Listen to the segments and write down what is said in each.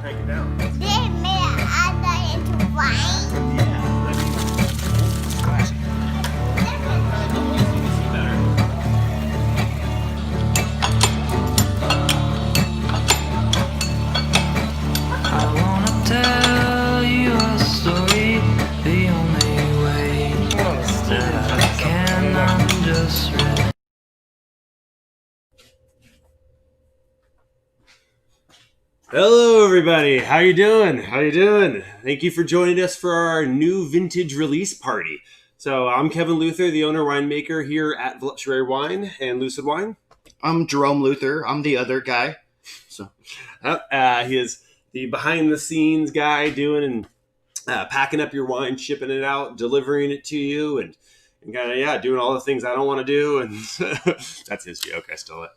crank it down. They made that into wine. Yeah. Classy. You can see better. I wanna tell you a story the only way that I can. I'm just ready. Hello, everybody. How you doing? Thank you for joining us for our new vintage release party. So I'm Kevin Luther, the owner winemaker here at Voluptuary Wine and Lucid Wine. I'm Jerome Luther. I'm the other guy. So He is the behind-the-scenes guy doing and packing up your wine, shipping it out, delivering it to you, and kind of doing all the things I don't want to do. And that's his joke. I stole it.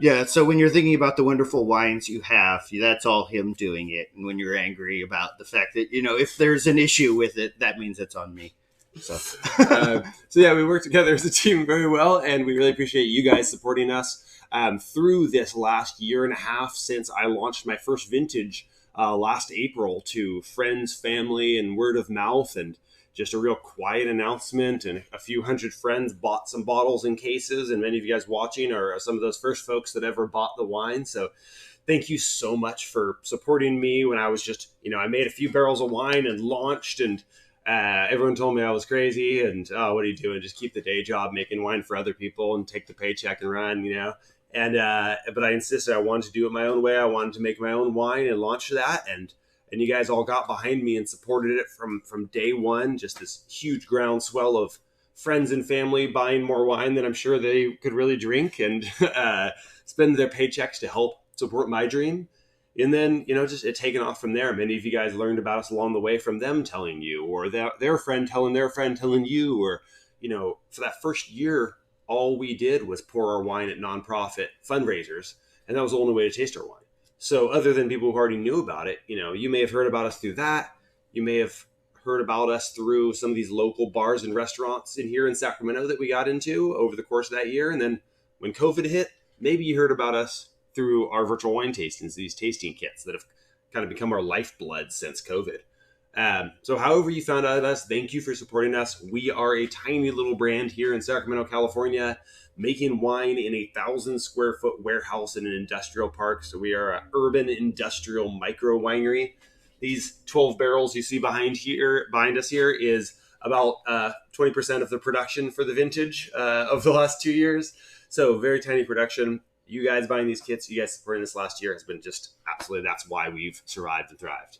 yeah, so when you're thinking about the wonderful wines you have, that's all him doing it. And when you're angry about the fact that, if there's an issue with it, that means it's on me. So, we work together as a team very well, and we really appreciate you guys supporting us through this last year and a half since I launched my first vintage last April to friends, family, and word of mouth, and just a real quiet announcement. And a few hundred friends bought some bottles and cases, and many of you guys watching are some of those first folks that ever bought the wine. So thank you so much for supporting me when I was just, I made a few barrels of wine and launched, and everyone told me I was crazy and, oh, what are you doing? Just keep the day job making wine for other people and take the paycheck and run, And but I insisted I wanted to do it my own way. I wanted to make my own wine and launch that. And you guys all got behind me and supported it from day one. Just this huge groundswell of friends and family buying more wine than I'm sure they could really drink, and spend their paychecks to help support my dream. And then, just it taken off from there. Many of you guys learned about us along the way from them telling you, or their friend telling their friend telling you, or, for that first year, all we did was pour our wine at nonprofit fundraisers. And that was the only way to taste our wine. So other than people who already knew about it, you may have heard about us through that. You may have heard about us through some of these local bars and restaurants here in Sacramento that we got into over the course of that year. And then when COVID hit, maybe you heard about us through our virtual wine tastings, these tasting kits that have kind of become our lifeblood since COVID. So however you found out about us, thank you for supporting us. We are a tiny little brand here in Sacramento, California, making wine in a 1,000 square foot warehouse in an industrial park. So we are an urban industrial micro winery. These 12 barrels you see behind us here is about 20% of the production for the vintage of the last 2 years. So very tiny production. You guys buying these kits, you guys supporting this last year has been just absolutely, that's why we've survived and thrived.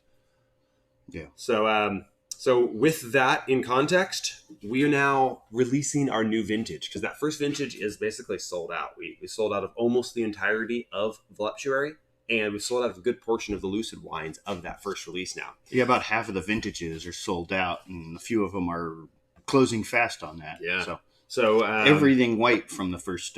yeah. So with that in context, we are now releasing our new vintage, because that first vintage is basically sold out. We sold out of almost the entirety of Voluptuary, and we sold out of a good portion of the Lucid wines of that first release now. Yeah, about half of the vintages are sold out, and a few of them are closing fast on that. Yeah. So everything white from the first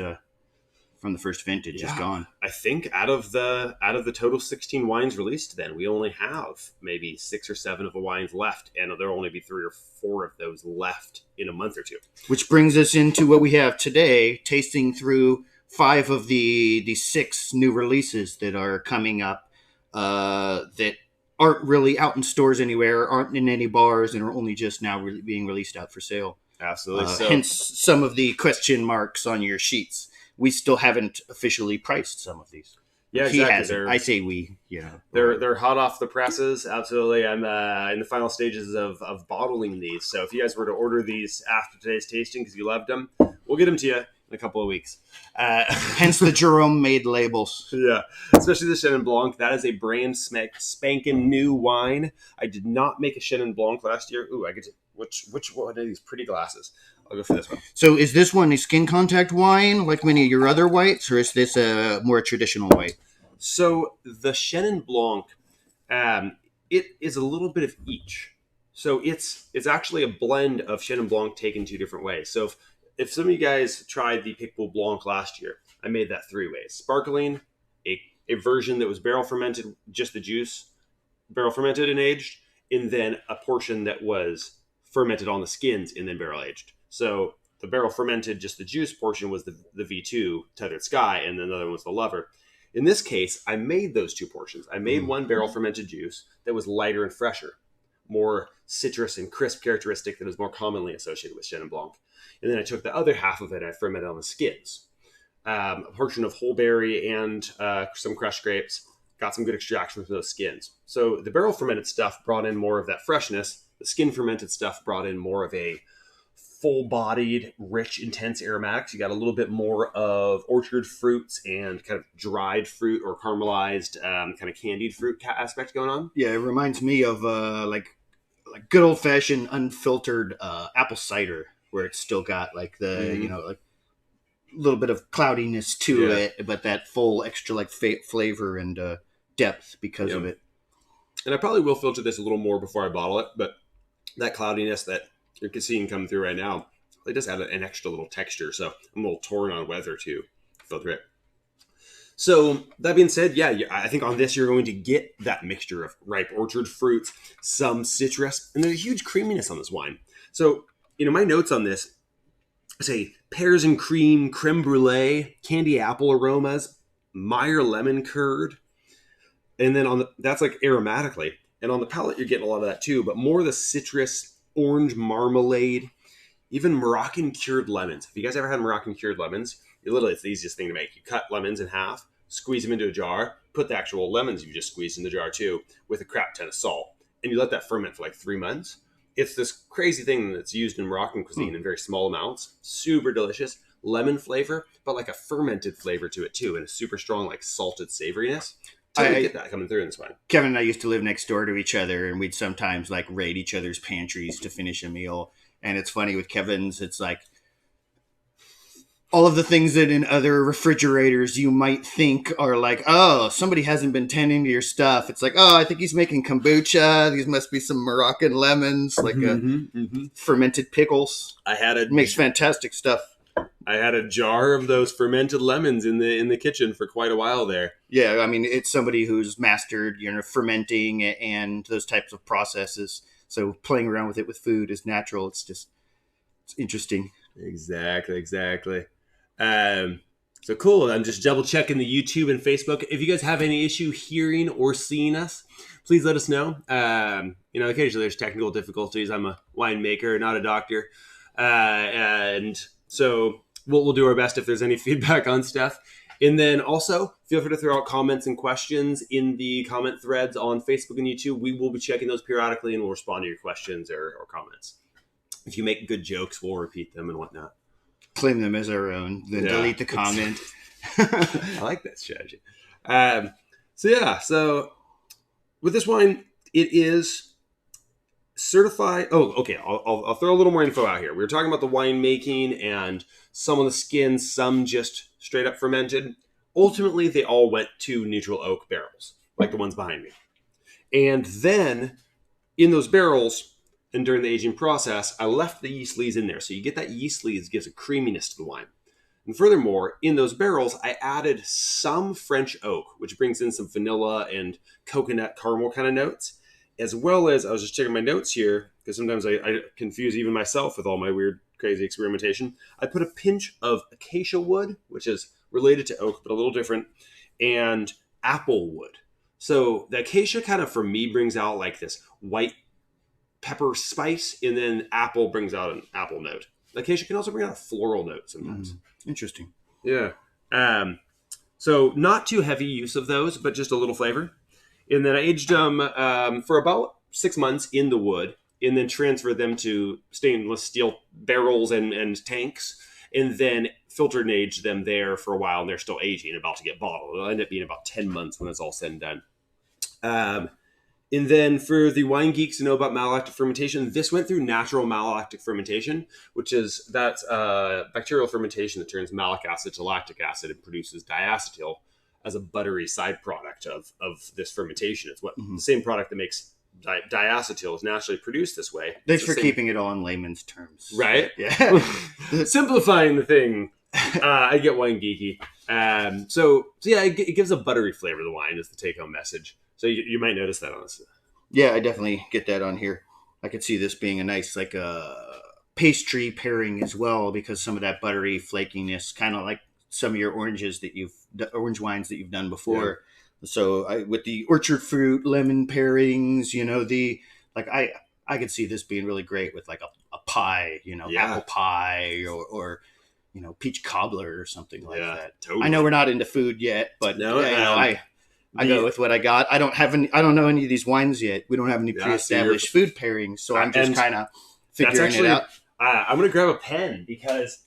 vintage is gone. I think out of the total 16 wines released, then we only have maybe 6 or 7 of the wines left, and there'll only be 3 or 4 of those left in a month or two. Which brings us into what we have today, tasting through 5 of the 6 new releases that are coming up that aren't really out in stores anywhere, aren't in any bars, and are only just now being released out for sale. Absolutely. Hence some of the question marks on your sheets. We still haven't officially priced some of these. Yeah, He exactly. hasn't. I say we. They're hot off the presses. Absolutely. I'm in the final stages of bottling these. So if you guys were to order these after today's tasting because you loved them, we'll get them to you in a couple of weeks. Hence the Jerome made labels. Yeah, especially the Chenin Blanc. That is a brand spanking new wine. I did not make a Chenin Blanc last year. Ooh, I get to which one are these pretty glasses? I'll go for this one. So is this one a skin contact wine like many of your other whites, or is this a more traditional white? So the Chenin Blanc, it is a little bit of each. So it's actually a blend of Chenin Blanc taken 2 different ways. So if some of you guys tried the Picpoul Blanc last year, I made that 3 ways. Sparkling, a version that was barrel fermented, just the juice, barrel fermented and aged, and then a portion that was fermented on the skins and then barrel aged. So the barrel fermented, just the juice portion was the V2 Tethered Sky, and then the other one was the Lover. In this case, I made those two portions. I made one barrel fermented juice that was lighter and fresher, more citrus and crisp characteristic that is more commonly associated with Chenin Blanc. And then I took the other half of it and I fermented on the skins. A portion of whole berry and some crushed grapes. Got some good extraction from those skins. So the barrel fermented stuff brought in more of that freshness. The skin fermented stuff brought in more of a full-bodied, rich, intense aromatics. You got a little bit more of orchard fruits and kind of dried fruit or caramelized, kind of candied fruit aspect going on. Yeah, it reminds me of like good old-fashioned unfiltered apple cider, where it's still got like the like a little bit of cloudiness to it, but that full extra like flavor and depth because of it. And I probably will filter this a little more before I bottle it, but that cloudiness that you're seeing come through right now, it does add an extra little texture. So I'm a little torn on whether to filter it. So that being said, I think on this you're going to get that mixture of ripe orchard fruits, some citrus, and there's a huge creaminess on this wine. So, my notes on this say pears and cream, creme brulee, candy apple aromas, Meyer lemon curd, and then that's like aromatically. And on the palate, you're getting a lot of that too, but more of the citrus, orange marmalade, even Moroccan cured lemons. If you guys ever had Moroccan cured lemons, it's the easiest thing to make. You cut lemons in half, squeeze them into a jar, put the actual lemons you just squeezed in the jar too, with a crap ton of salt, and you let that ferment for like 3 months. It's this crazy thing that's used in Moroccan cuisine in very small amounts. Super delicious. Lemon flavor, but like a fermented flavor to it too, and a super strong like salted savoriness. Totally get that coming through in this wine. Kevin and I used to live next door to each other, and we'd sometimes like raid each other's pantries to finish a meal. And it's funny with Kevin's, it's like all of the things that in other refrigerators you might think are like, oh, somebody hasn't been tending to your stuff. It's like, oh, I think he's making kombucha. These must be some Moroccan lemons, like fermented pickles. Makes fantastic stuff. I had a jar of those fermented lemons in the kitchen for quite a while there. Yeah, I mean, it's somebody who's mastered, fermenting and those types of processes. So playing around with it with food is natural. It's interesting. Exactly. So cool. I'm just double checking the YouTube and Facebook. If you guys have any issue hearing or seeing us, please let us know. Occasionally there's technical difficulties. I'm a winemaker, not a doctor. And so we'll do our best if there's any feedback on stuff. And then also feel free to throw out comments and questions in the comment threads on Facebook and YouTube. We will be checking those periodically and we'll respond to your questions or comments. If you make good jokes, we'll repeat them and whatnot. Claim them as our own, then delete the comment. I like that strategy. So with this wine, it is certified. Oh, okay. I'll throw a little more info out here. We were talking about the winemaking and some on the skin, some just straight up fermented. Ultimately, they all went to neutral oak barrels, like the ones behind me. And then in those barrels and during the aging process, I left the yeast lees in there. So you get that yeast lees gives a creaminess to the wine. And furthermore, in those barrels, I added some French oak, which brings in some vanilla and coconut caramel kind of notes, as well as, I was just checking my notes here, because sometimes I confuse even myself with all my weird, crazy experimentation. I put a pinch of acacia wood, which is related to oak, but a little different, and apple wood. So the acacia kind of, for me, brings out like this white pepper spice, and then apple brings out an apple note. The acacia can also bring out a floral note sometimes. Interesting. Yeah. So not too heavy use of those, but just a little flavor. And then I aged them for about 6 months in the wood, and then transferred them to stainless steel barrels and tanks, and then filtered and aged them there for a while, and they're still aging, about to get bottled. It'll end up being about 10 months when it's all said and done. And then for the wine geeks to know about malolactic fermentation, this went through natural malolactic fermentation, which is that bacterial fermentation that turns malic acid to lactic acid and produces diacetyl as a buttery side product of this fermentation. It's what the same product that makes diacetyl is naturally produced this way. Thanks for keeping it all in layman's terms. Right? Yeah. Simplifying the thing. I get wine geeky. It gives a buttery flavor to the wine is the take-home message. So you might notice that on this. Yeah, I definitely get that on here. I could see this being a nice pastry pairing as well, because some of that buttery flakiness, kind of like some of your orange wines that you've done before. Yeah. So with the orchard fruit, lemon pairings, I could see this being really great with like a pie, apple pie or peach cobbler or something like that. Totally. I know we're not into food yet, but I go with what I got. I don't know any of these wines yet. We don't have any pre-established food pairings, so I'm just kind of figuring it out. I'm going to grab a pen because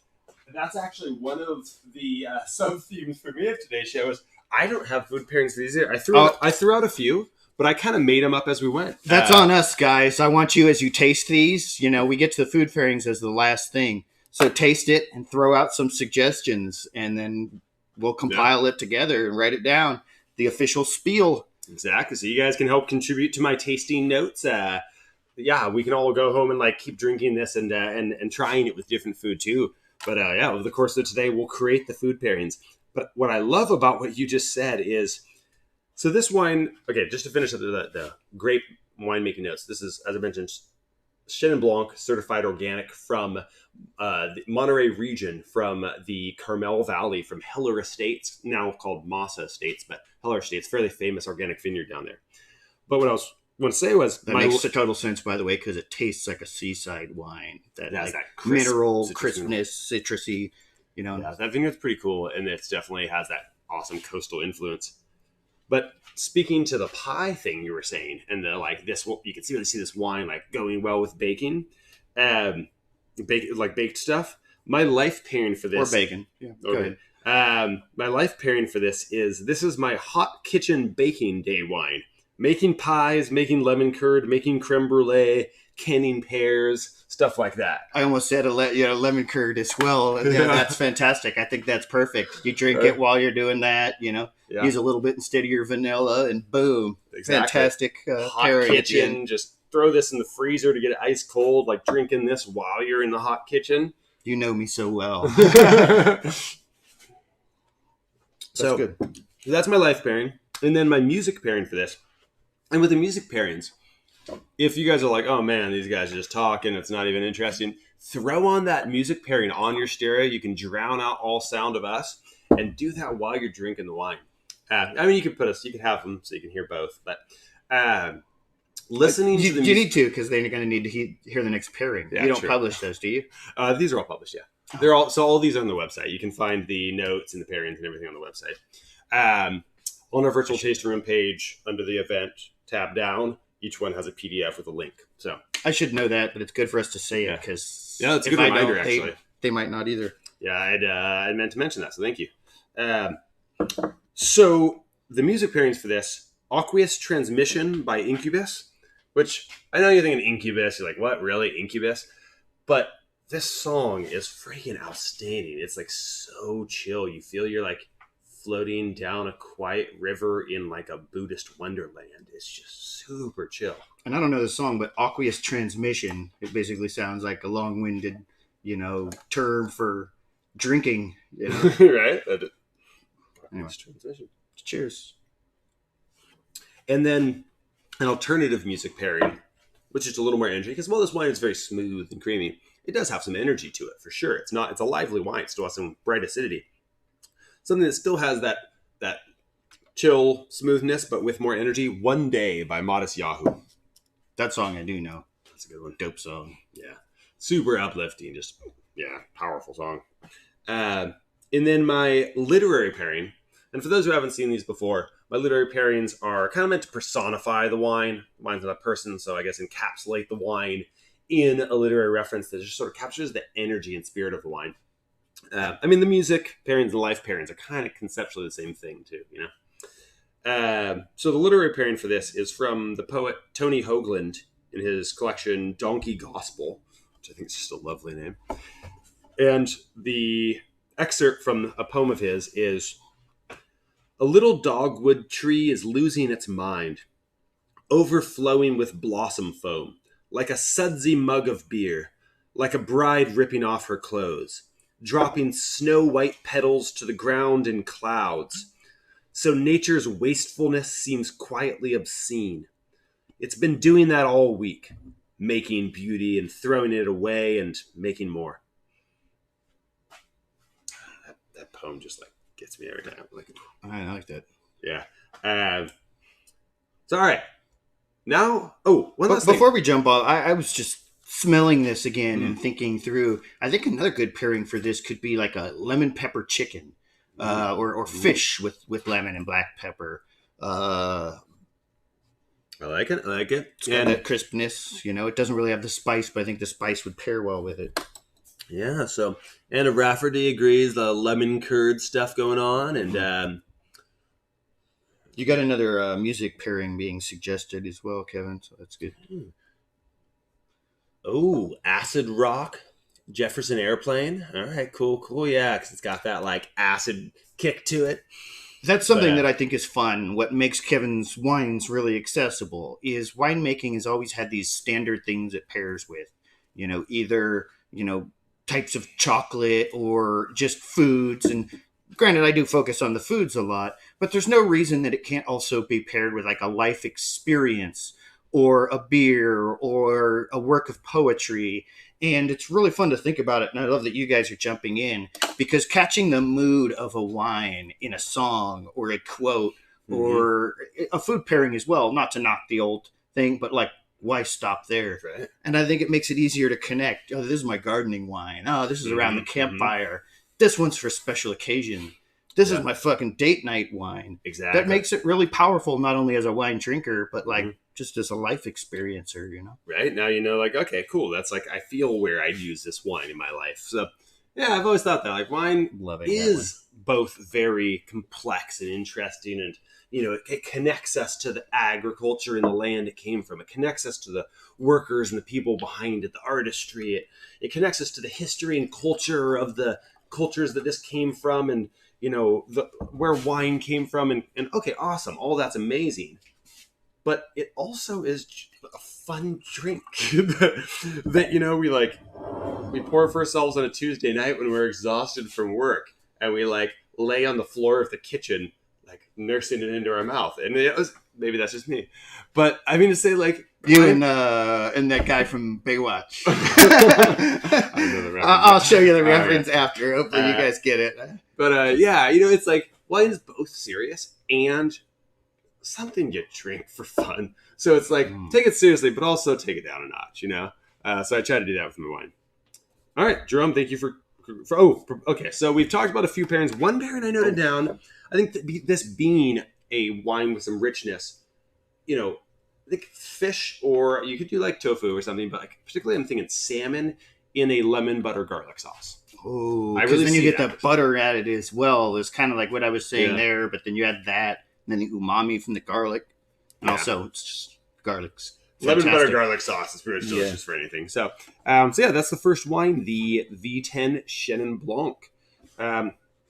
that's actually one of the sub-themes for me of today's show is I don't have food pairings for these either. I threw out a few, but I kind of made them up as we went. That's on us, guys. I want you, as you taste these, we get to the food pairings as the last thing. So taste it and throw out some suggestions, and then we'll compile it together and write it down. The official spiel. Exactly. So you guys can help contribute to my tasting notes. We can all go home and keep drinking this and trying it with different food too. But over the course of today, we'll create the food pairings. But what I love about what you just said is, so this wine, okay, just to finish up the grape winemaking notes, this is, as I mentioned, Chenin Blanc, certified organic from the Monterey region, from the Carmel Valley, from Heller Estates, now called Massa Estates, but Heller Estates, fairly famous organic vineyard down there. But what I was going to say was... That makes total sense, by the way, because it tastes like a seaside wine. That mineral, crispness, citrusy, Yeah, that vineyard's pretty cool, and it definitely has that awesome coastal influence. But speaking to the pie thing you were saying, and this, you can really see this wine going well with baking, baked stuff. My life pairing for this, or bacon, yeah. Okay. My life pairing for this is my hot kitchen baking day wine. Making pies, making lemon curd, making creme brulee, canning pears, stuff like that. I almost said lemon curd as well. Yeah, that's fantastic. I think that's perfect. You drink it while you're doing that, use a little bit instead of your vanilla, and boom. Exactly. Fantastic hot kitchen. Just throw this in the freezer to get it ice cold, drinking this while you're in the hot kitchen. You know me so well. So good. That's my life pairing. And then my music pairing for this. And with the music pairings, if you guys are like, oh man, these guys are just talking, it's not even interesting, throw on that music pairing on your stereo. You can drown out all sound of us and do that while you're drinking the wine. You can have them so you can hear both, but listening to the music... You need to, because then you're going to need to hear the next pairing. Yeah, you don't publish those, do you? These are all published, yeah. All these are on the website. You can find the notes and the pairings and everything on the website. On our virtual tasting room page, under the event tab down, each one has a PDF with a link. So I should know that, but it's good for us to say it, because it's a good reminder, actually. They might not either. Yeah, I meant to mention that, so thank you. So the music pairings for this, Aqueous Transmission by Incubus, which I know you're thinking Incubus, you're like, what, really, Incubus? But this song is freaking outstanding. It's so chill. You feel you're floating down a quiet river in a Buddhist wonderland. It's just super chill. And I don't know the song, but Aqueous Transmission, it basically sounds like a long-winded, term for drinking. Right? Anyway, cheers. And then an alternative music pairing, which is a little more energy, because while this wine is very smooth and creamy, it does have some energy to it, for sure. It's a lively wine. It still has some bright acidity. Something that still has that chill smoothness, but with more energy. One Day by Modest Yahoo. That song I do know. That's a good one. Dope song. Yeah. Super uplifting. Just, powerful song. And then my literary pairing. And for those who haven't seen these before, my literary pairings are kind of meant to personify the wine. The wine's not a person, so I guess encapsulate the wine in a literary reference that just sort of captures the energy and spirit of the wine. The music pairings and the life pairings are kind of conceptually the same thing too, So the literary pairing for this is from the poet Tony Hoagland in his collection Donkey Gospel, which I think is just a lovely name. And the excerpt from a poem of his is, "A little dogwood tree is losing its mind, overflowing with blossom foam, like a sudsy mug of beer, like a bride ripping off her clothes, dropping snow-white petals to the ground in clouds. So nature's wastefulness seems quietly obscene. It's been doing that all week, making beauty and throwing it away and making more." that poem just like gets me every time. Like, I like that. yeah. So all right. Now, one last Before thing. we jump off, I was just smelling this again and Mm. thinking through. I think another good pairing for this could be like a lemon pepper chicken, or fish with lemon and black pepper. I like it. I like it. It's got that crispness. It doesn't really have the spice, but I think the spice would pair well with it. Yeah. So Anna Rafferty agrees. The lemon curd stuff going on, and You got another music pairing being suggested as well, Kevin. So that's good. acid rock, Jefferson Airplane. All right, cool. Yeah, because it's got that like acid kick to it. That's something that I think is fun. What makes Kevin's wines really accessible is winemaking has always had these standard things it pairs with. Either types of chocolate or just foods. And granted, I do focus on the foods a lot, but there's no reason that it can't also be paired with like a life experience or a beer or a work of poetry. And it's really fun to think about it. And I love that you guys are jumping in because catching the mood of a wine in a song or a quote or a food pairing as well, not to knock the old thing, but like, why stop there? Right. And I think it makes it easier to connect. Oh, this is my gardening wine. Oh, this is around the campfire. This one's for special occasion. This is my fucking date night wine. Exactly. That makes it really powerful, not only as a wine drinker, but like just as a life experiencer, Right. Now, like, okay, cool. That's like, I feel where I'd use this wine in my life. So, yeah, I've always thought that. Like, wine is both very complex and interesting. And, it connects us to the agriculture and the land it came from. It connects us to the workers and the people behind it, the artistry. It connects us to the history and culture of the cultures that this came from and, where wine came from. And okay, awesome. All that's amazing. But it also is a fun drink that we pour for ourselves on a Tuesday night when we're exhausted from work, and we like lay on the floor of the kitchen, like nursing it into our mouth. And maybe that's just me, but I mean to say like you and that guy from Baywatch. I know the reference. I'll show you the reference after. Hopefully you guys get it. But yeah, it's like wine is both serious and something you drink for fun. So it's like take it seriously, but also take it down a notch. So I try to do that with my wine. All right, Jerome, thank you for okay. So we've talked about a few pairings. One pairing I noted down. I think that this being a wine with some richness, I think fish, or you could do like tofu or something, but like particularly I'm thinking salmon in a lemon butter garlic sauce. Oh, because then you get the butter added as well. It's kind of like what I was saying there, but then you add that, and then the umami from the garlic, and also it's just garlic's lemon butter garlic sauce is pretty much delicious for anything. So yeah, that's the first wine, the V10 Chenin Blanc.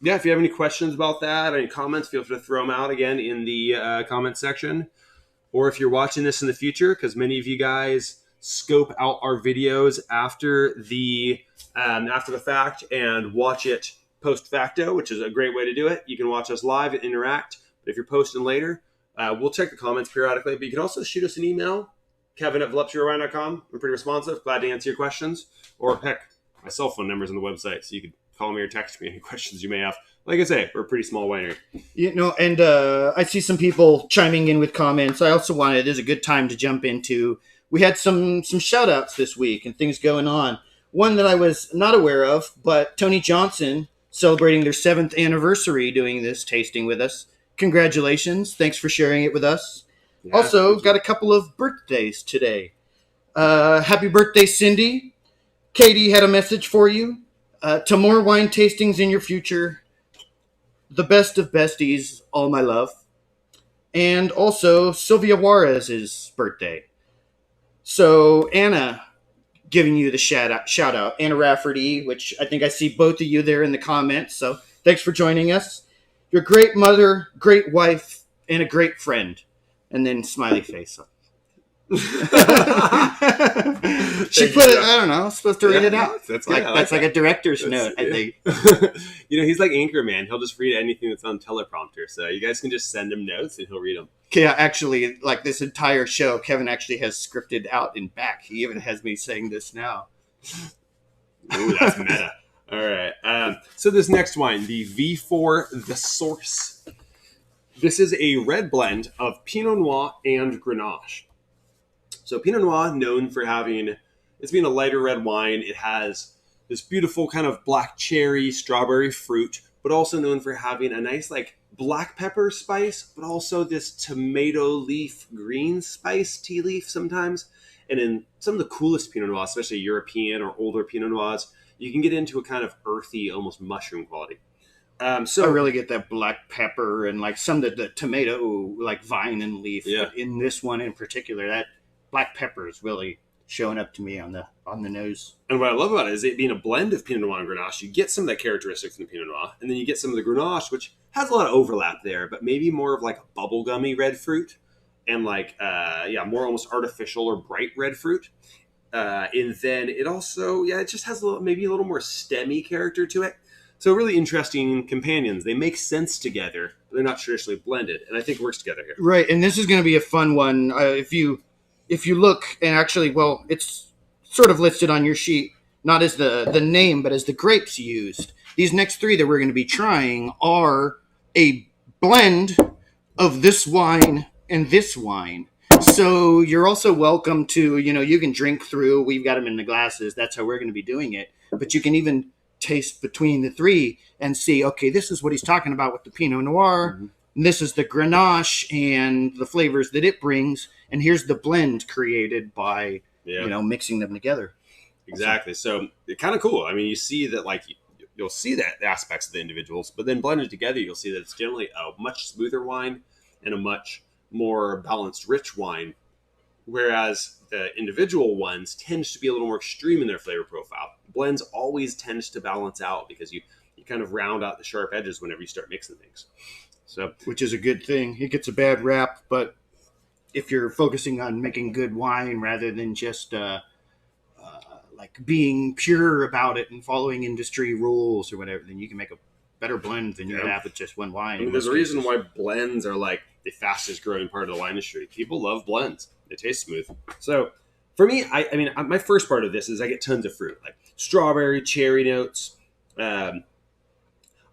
Yeah, if you have any questions about that, any comments, feel free to throw them out again in the comment section. Or if you're watching this in the future, because many of you guys scope out our videos after the fact and watch it post facto, which is a great way to do it. You can watch us live and interact. But if you're posting later, we'll check the comments periodically. But you can also shoot us an email, kevin@voluptuouswine.com. We're pretty responsive. Glad to answer your questions. Or heck, my cell phone number's on the website, so you can call me or text me any questions you may have. Like I say, we're a pretty small winery. And I see some people chiming in with comments. I also wanted, there's a good time to jump into, we had some shout outs this week and things going on. One that I was not aware of, but Tony Johnson celebrating their 7th anniversary doing this tasting with us. Congratulations. Thanks for sharing it with us. Yeah, also, got a couple of birthdays today. Happy birthday, Cindy. Katie had a message for you. To more wine tastings in your future. The best of besties, all my love. And also Sylvia Juarez's birthday. So Anna giving you the shout out. Anna Rafferty, which I think I see both of you there in the comments. So thanks for joining us. You're a great mother, great wife, and a great friend. And then smiley face. She put it, I don't know, I was supposed to read it out. That's like a director's note, I think. He's like Anchorman. He'll just read anything that's on teleprompter. So you guys can just send him notes and he'll read them. Yeah, actually, like this entire show, Kevin actually has scripted out in back. He even has me saying this now. Ooh, that's meta. All right. So this next wine, the V4 The Source. This is a red blend of Pinot Noir and Grenache. So Pinot Noir, known for having, it's being a lighter red wine. It has this beautiful kind of black cherry, strawberry fruit, but also known for having a nice like black pepper spice, but also this tomato leaf green spice, tea leaf sometimes. And in some of the coolest Pinot Noirs, especially European or older Pinot Noirs, you can get into a kind of earthy, almost mushroom quality. I really get that black pepper and like some of the tomato, like vine and leaf. Yeah. But in this one in particular, that black pepper is really showing up to me on the nose. And what I love about it is it being a blend of Pinot Noir and Grenache. You get some of that characteristic from the Pinot Noir, and then you get some of the Grenache, which has a lot of overlap there, but maybe more of like a bubblegummy red fruit and like, more almost artificial or bright red fruit. And then it also, it just has maybe a little more stemmy character to it. So really interesting companions. They make sense together, but they're not traditionally blended, and I think it works together here. Right, and this is going to be a fun one. If you look, and actually, well, it's sort of listed on your sheet, not as the name, but as the grapes used. These next three that we're going to be trying are a blend of this wine and this wine. So you're also welcome to, you can drink through. We've got them in the glasses. That's how we're going to be doing it. But you can even taste between the three and see, okay, this is what he's talking about with the Pinot Noir. Mm-hmm. This is the Grenache and the flavors that it brings. And here's the blend created by, mixing them together. Exactly. So it's kind of cool. I mean, you see that like you'll see that aspects of the individuals, but then blended together, you'll see that it's generally a much smoother wine and a much more balanced, rich wine. Whereas the individual ones tend to be a little more extreme in their flavor profile. Blends always tends to balance out because you kind of round out the sharp edges whenever you start mixing things. So, which is a good thing. It gets a bad rap, but if you're focusing on making good wine rather than just like being pure about it and following industry rules or whatever, then you can make a better blend than you would have with just one wine. I mean, there's a reason why blends are like the fastest growing part of the wine industry. People love blends. They taste smooth. So for me, I mean, my first part of this is I get tons of fruit, like strawberry, cherry notes. I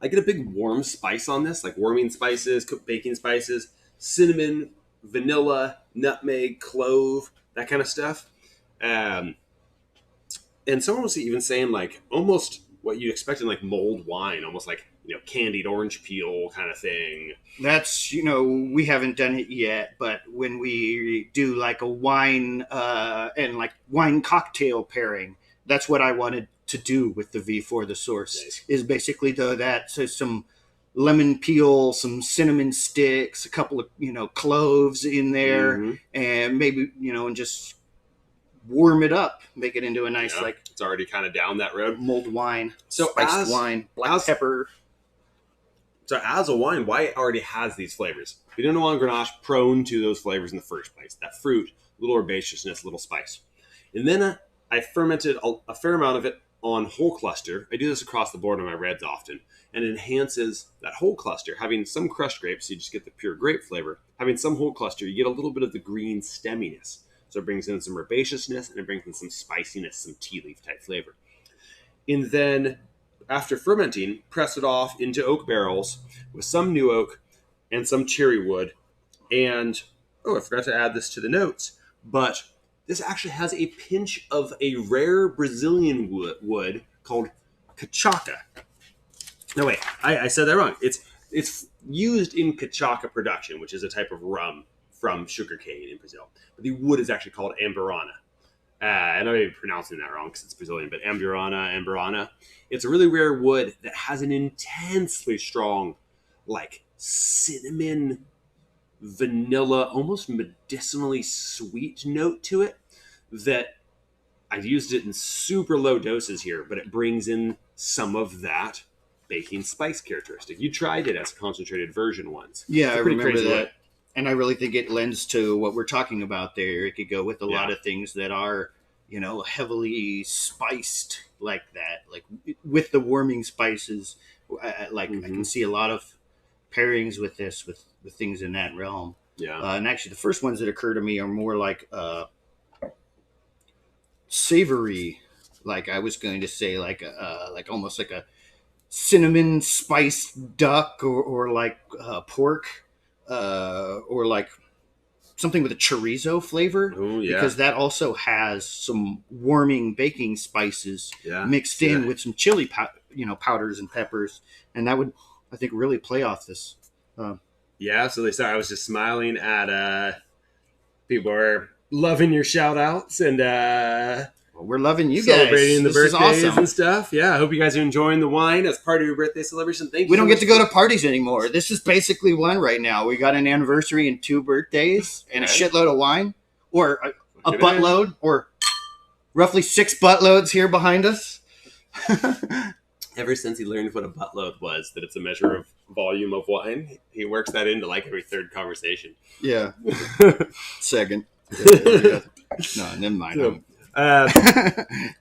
get a big warm spice on this, like warming spices, cooked baking spices, cinnamon, vanilla, nutmeg, clove, that kind of stuff. And someone was even saying like almost what you'd expect in like mulled wine, almost like, candied orange peel kind of thing. That's, we haven't done it yet, but when we do like a wine and like wine cocktail pairing, that's what I wanted to do with the V4 The Source. Nice. Is basically so some lemon peel, some cinnamon sticks, a couple of, cloves in there, mm-hmm. and maybe, and just warm it up, make it into a nice, it's already kind of down that road. Mulled wine, so spiced wine, black pepper. So as a wine, why it already has these flavors. Pinot Noir and Grenache prone to those flavors in the first place. That fruit, little herbaceousness, little spice. And then I fermented a fair amount of it on whole cluster. I do this across the board on my reds often, and it enhances that whole cluster. Having some crushed grapes, you just get the pure grape flavor. Having some whole cluster, you get a little bit of the green stemminess. So it brings in some herbaceousness, and it brings in some spiciness, some tea leaf type flavor. And then after fermenting, press it off into oak barrels with some new oak and some cherry wood. And, I forgot to add this to the notes, but this actually has a pinch of a rare Brazilian wood called cachaca. No, wait, I said that wrong. It's used in cachaca production, which is a type of rum from sugarcane in Brazil. But the wood is actually called amburana. I know I'm pronouncing that wrong because it's Brazilian, but amburana. It's a really rare wood that has an intensely strong, like cinnamon, vanilla, almost medicinally sweet note to it that I've used it in super low doses here, but it brings in some of that baking spice characteristic. You tried it as a concentrated version once. Yeah, I remember that. And I really think it lends to what we're talking about there. It could go with a lot of things that are, heavily spiced like that. Like with the warming spices, I can see a lot of pairings with this, with things in that realm. Yeah. And actually, the first ones that occur to me are more like savory like I was going to say, like almost like a cinnamon spiced duck, or like pork, or like something with a chorizo flavor, Oh yeah, because that also has some warming baking spices yeah, mixed in with some chili, powders and peppers, and that would, I think, really play off this. yeah. So sorry, I was just smiling at people are loving your shout outs and Well, we're loving you celebrating guys. the This is birthdays awesome. and stuff. Yeah, I hope you guys are enjoying the wine as part of your birthday celebration. Thank you. We don't so get much to go for- to parties anymore. This is basically one right now. We got an anniversary and 2 birthdays and a Okay. shitload of wine, or a Look at buttload, or roughly 6 buttloads here behind us. Ever since he learned what a buttload was, that it's a measure of volume of wine, he works that into like every third conversation. Yeah. Second. No, never mind. So,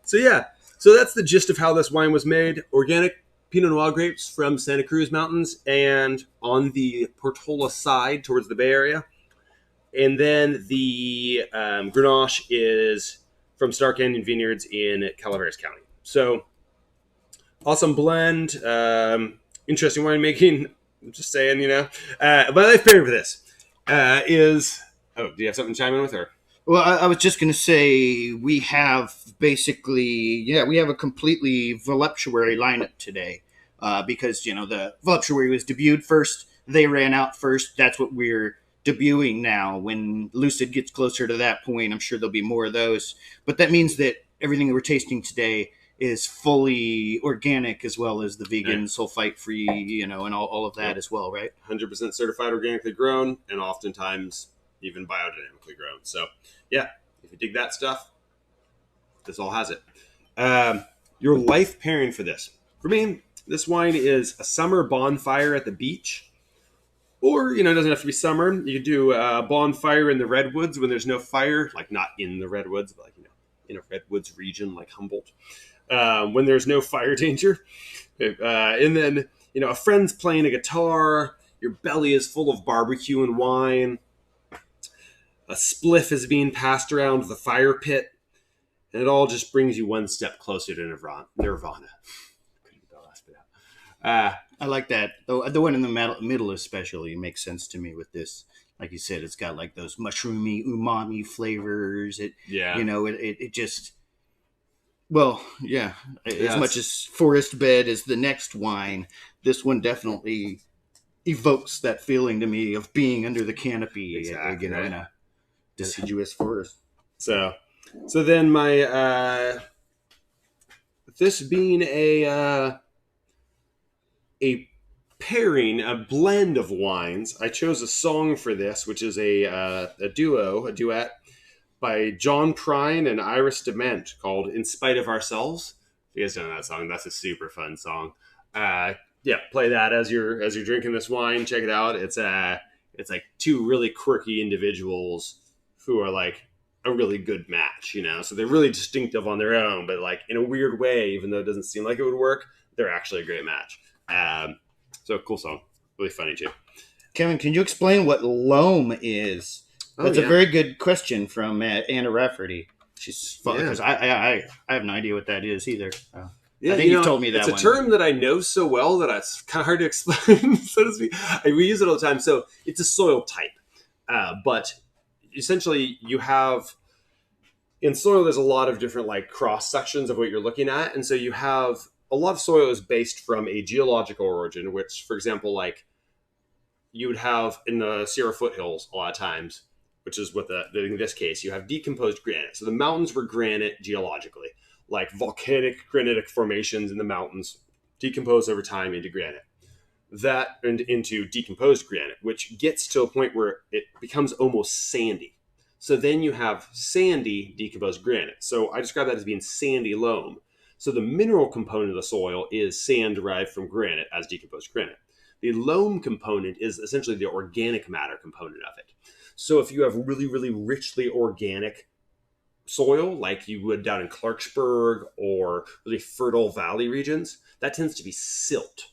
so yeah, so that's the gist of how this wine was made. Organic Pinot Noir grapes from Santa Cruz Mountains and on the Portola side towards the Bay Area. And then the Grenache is from Star Canyon Vineyards in Calaveras County. So awesome blend, interesting winemaking. I'm just saying, my life pairing for this is... Oh, do you have something to chime in with her? Well, I was just going to say we have we have a completely voluptuary lineup today, because, the voluptuary was debuted first. They ran out first. That's what we're debuting now. When Lucid gets closer to that point, I'm sure there'll be more of those. But that means that everything that we're tasting today is fully organic, as well as the vegan, sulfite-free, and all of that as well, right? 100% certified organically grown, and oftentimes even biodynamically grown. So, yeah, if you dig that stuff, this all has it. Your life pairing for this. For me, this wine is a summer bonfire at the beach. Or, it doesn't have to be summer. You could do a bonfire in the redwoods when there's no fire, like not in the redwoods, but like, in a redwoods region like Humboldt, when there's no fire danger. And then, a friend's playing a guitar, your belly is full of barbecue and wine, a spliff is being passed around the fire pit, and it all just brings you one step closer to Nirvana. Couldn't get that last bit out. I like that. The one in the middle especially makes sense to me with this. Like you said, it's got like those mushroomy, umami flavors. It just... Well, yeah. As much as Forestbed is the next wine, this one definitely evokes that feeling to me of being under the canopy, Exactly, right. in a deciduous forest. So then my this being a pairing, a blend of wines, I chose a song for this, which is a duet by John Prine and Iris Dement called "In Spite of Ourselves." If you guys don't know that song, that's a super fun song. Play that as you're drinking this wine. Check it out. It's like 2 really quirky individuals who are like a really good match, So they're really distinctive on their own, but like in a weird way, even though it doesn't seem like it would work, they're actually a great match. So cool song, really funny too. Kevin, can you explain what loam is? That's a very good question from Anna Rafferty. She's fun because I have no idea what that is either. Yeah, I think you told me that. It's a term that I know so well that it's kind of hard to explain, so to speak. We use it all the time. So it's a soil type, but essentially you have in soil. There's a lot of different like cross sections of what you're looking at, and so you have a lot of soil is based from a geological origin. Which, for example, like you would have in the Sierra foothills a lot of times, which is what in this case you have decomposed granite. So the mountains were granite geologically. Like volcanic granitic formations in the mountains decompose over time into granite. That and into decomposed granite, which gets to a point where it becomes almost sandy. So then you have sandy decomposed granite. So I describe that as being sandy loam. So the mineral component of the soil is sand derived from granite as decomposed granite. The loam component is essentially the organic matter component of it. So if you have really, really richly organic soil, like you would down in Clarksburg or really fertile valley regions, that tends to be silt.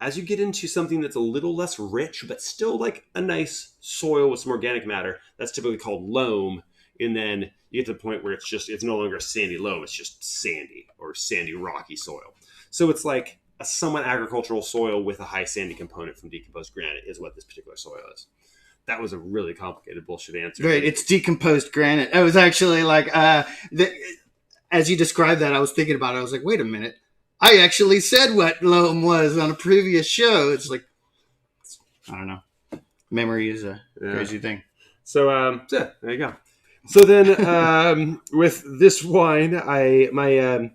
As you get into something that's a little less rich, but still like a nice soil with some organic matter, that's typically called loam. and then you get to the point where it's no longer a sandy loam, it's just sandy or sandy rocky soil. So it's like a somewhat agricultural soil with a high sandy component from decomposed granite is what this particular soil is. That was a really complicated bullshit answer. Right, it's decomposed granite. I was actually like, as you described that, I was thinking about it. I was like, wait a minute. I actually said what loam was on a previous show. It's like, I don't know. Memory is a crazy thing. So, yeah, there you go. So then, with this wine, my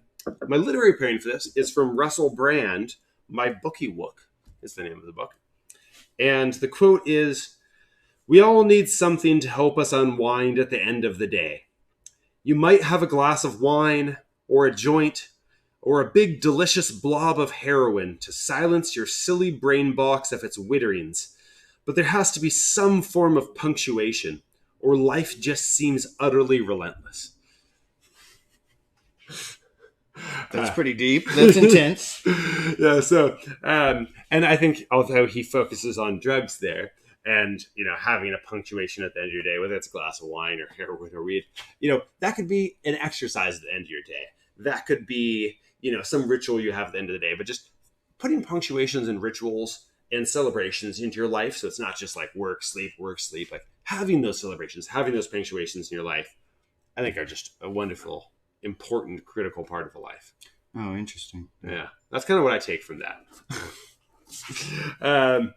literary pairing for this is from Russell Brand. My Bookie Wook is the name of the book. And the quote is, "We all need something to help us unwind at the end of the day. You might have a glass of wine or a joint or a big delicious blob of heroin to silence your silly brain box of its witterings. But there has to be some form of punctuation, or life just seems utterly relentless." That's pretty deep. That's intense. Yeah, so, and I think although he focuses on drugs there, and, having a punctuation at the end of your day, whether it's a glass of wine or heroin or weed, that could be an exercise at the end of your day. That could be, some ritual you have at the end of the day, but just putting punctuations and rituals and celebrations into your life. So it's not just like work, sleep, like having those celebrations, having those punctuations in your life, I think are just a wonderful, important, critical part of a life. Oh, interesting. Yeah. That's kind of what I take from that.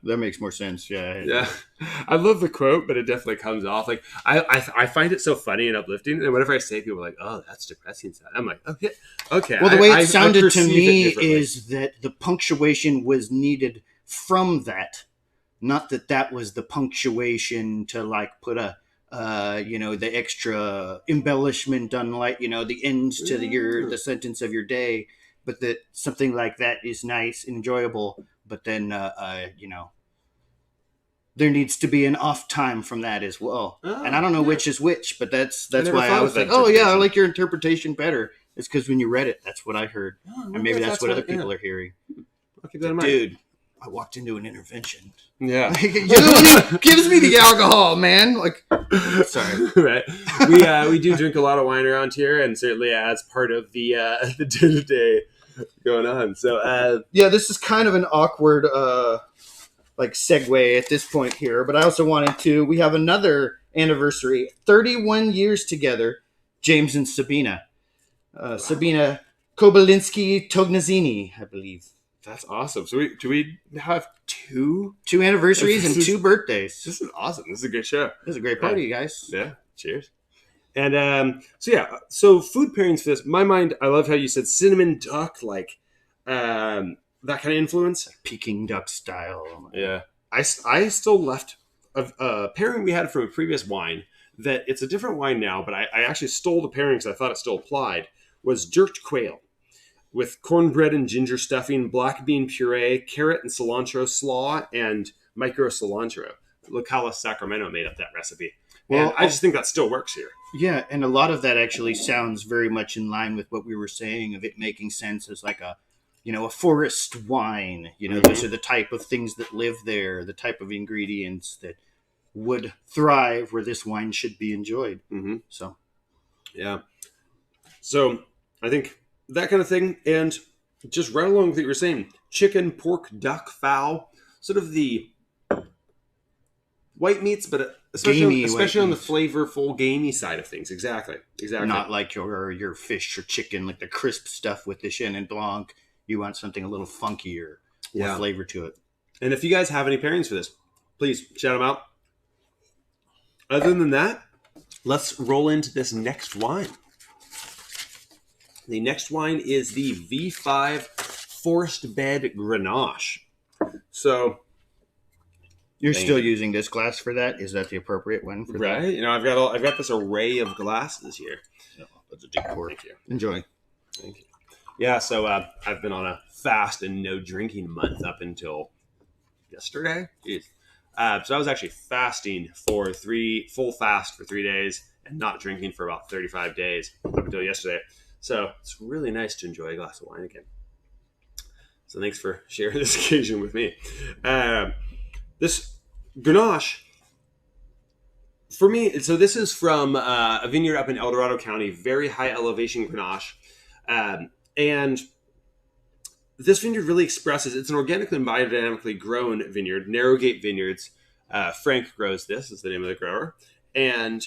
That makes more sense. Yeah. I love the quote, but it definitely comes off like I find it so funny and uplifting. And whenever I say, people are like, "Oh, that's depressing," I'm like, okay. Well, the way it sounded to me is that the punctuation was needed from that, not that was the punctuation to like put a the extra embellishment on, like, the ends to the sentence of your day, but that something like that is nice, enjoyable. But then, there needs to be an off time from that as well. And I don't know which is which, but that's why I was like, oh yeah, I like your interpretation better. It's because when you read it, that's what I heard. And maybe that's what other people are hearing. I'll keep that in mind. Dude, I walked into an intervention. Yeah. Gives me the alcohol, man. Like, sorry. Right. We do drink a lot of wine around here, and certainly as part of the day-to-day going on. So, this is kind of an awkward, segue at this point here, but I also wanted we have another anniversary, 31 years together, James and Sabina. Sabina Kobylinski-Tognazzini, I believe. That's awesome. So do we have two anniversaries and 2 birthdays? This is awesome. This is a good show. This is a great party, guys. Yeah. Cheers. And so food pairings for this. My mind, I love how you said cinnamon duck, like that kind of influence. Peking duck style. Yeah. I still left a pairing we had from a previous wine that it's a different wine now, but I actually stole the pairing because I thought it still applied, was jerked quail with cornbread and ginger stuffing, black bean puree, carrot and cilantro slaw, and micro cilantro. Locales Sacramento made up that recipe. Well, and I just think that still works here. Yeah, and a lot of that actually sounds very much in line with what we were saying of it making sense as like a forest wine. Those are the type of things that live there, the type of ingredients that would thrive where this wine should be enjoyed. Mm-hmm. So, yeah. So I think that kind of thing, and just right along with what you were saying, chicken, pork, duck, fowl, sort of the white meats, but especially on the flavorful, gamey side of things. Exactly. Not like your fish or chicken, like the crisp stuff with the Chenin Blanc. You want something a little funkier, more flavor to it. And if you guys have any pairings for this, please shout them out. Other than that, let's roll into this next wine. The next wine is the V5 Forestbed Grenache. So, you're still using this glass for that? Is that the appropriate one for that? Right. I've got this array of glasses here. That's a decor. Thank you. Enjoy. Thank you. Yeah. So I've been on a fast and no drinking month up until yesterday. Jeez. So I was actually fasting for full fast for 3 days and not drinking for about 35 days up until yesterday. So it's really nice to enjoy a glass of wine again. So thanks for sharing this occasion with me. This Grenache For me, so this is from a vineyard up in El Dorado County, very high elevation Grenache. And this vineyard really expresses, it's an organically and biodynamically grown vineyard, Narrowgate Vineyards. Frank grows this, is the name of the grower. And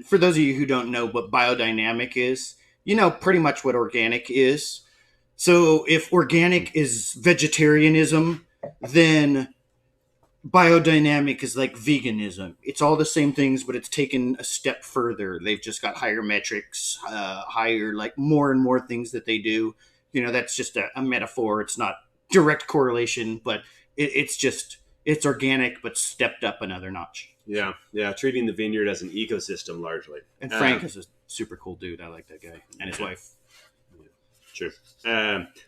for those of you who don't know what biodynamic is, you know pretty much what organic is. So if organic is vegetarianism, then biodynamic is like veganism. It's all the same things, but it's taken a step further. They've just got higher metrics, higher, like more and more things that they do. You know, that's just a metaphor. It's not direct correlation, but it's organic, but stepped up another notch. Yeah, treating the vineyard as an ecosystem largely. And Frank is a super cool dude. I like that guy and his wife. Sure.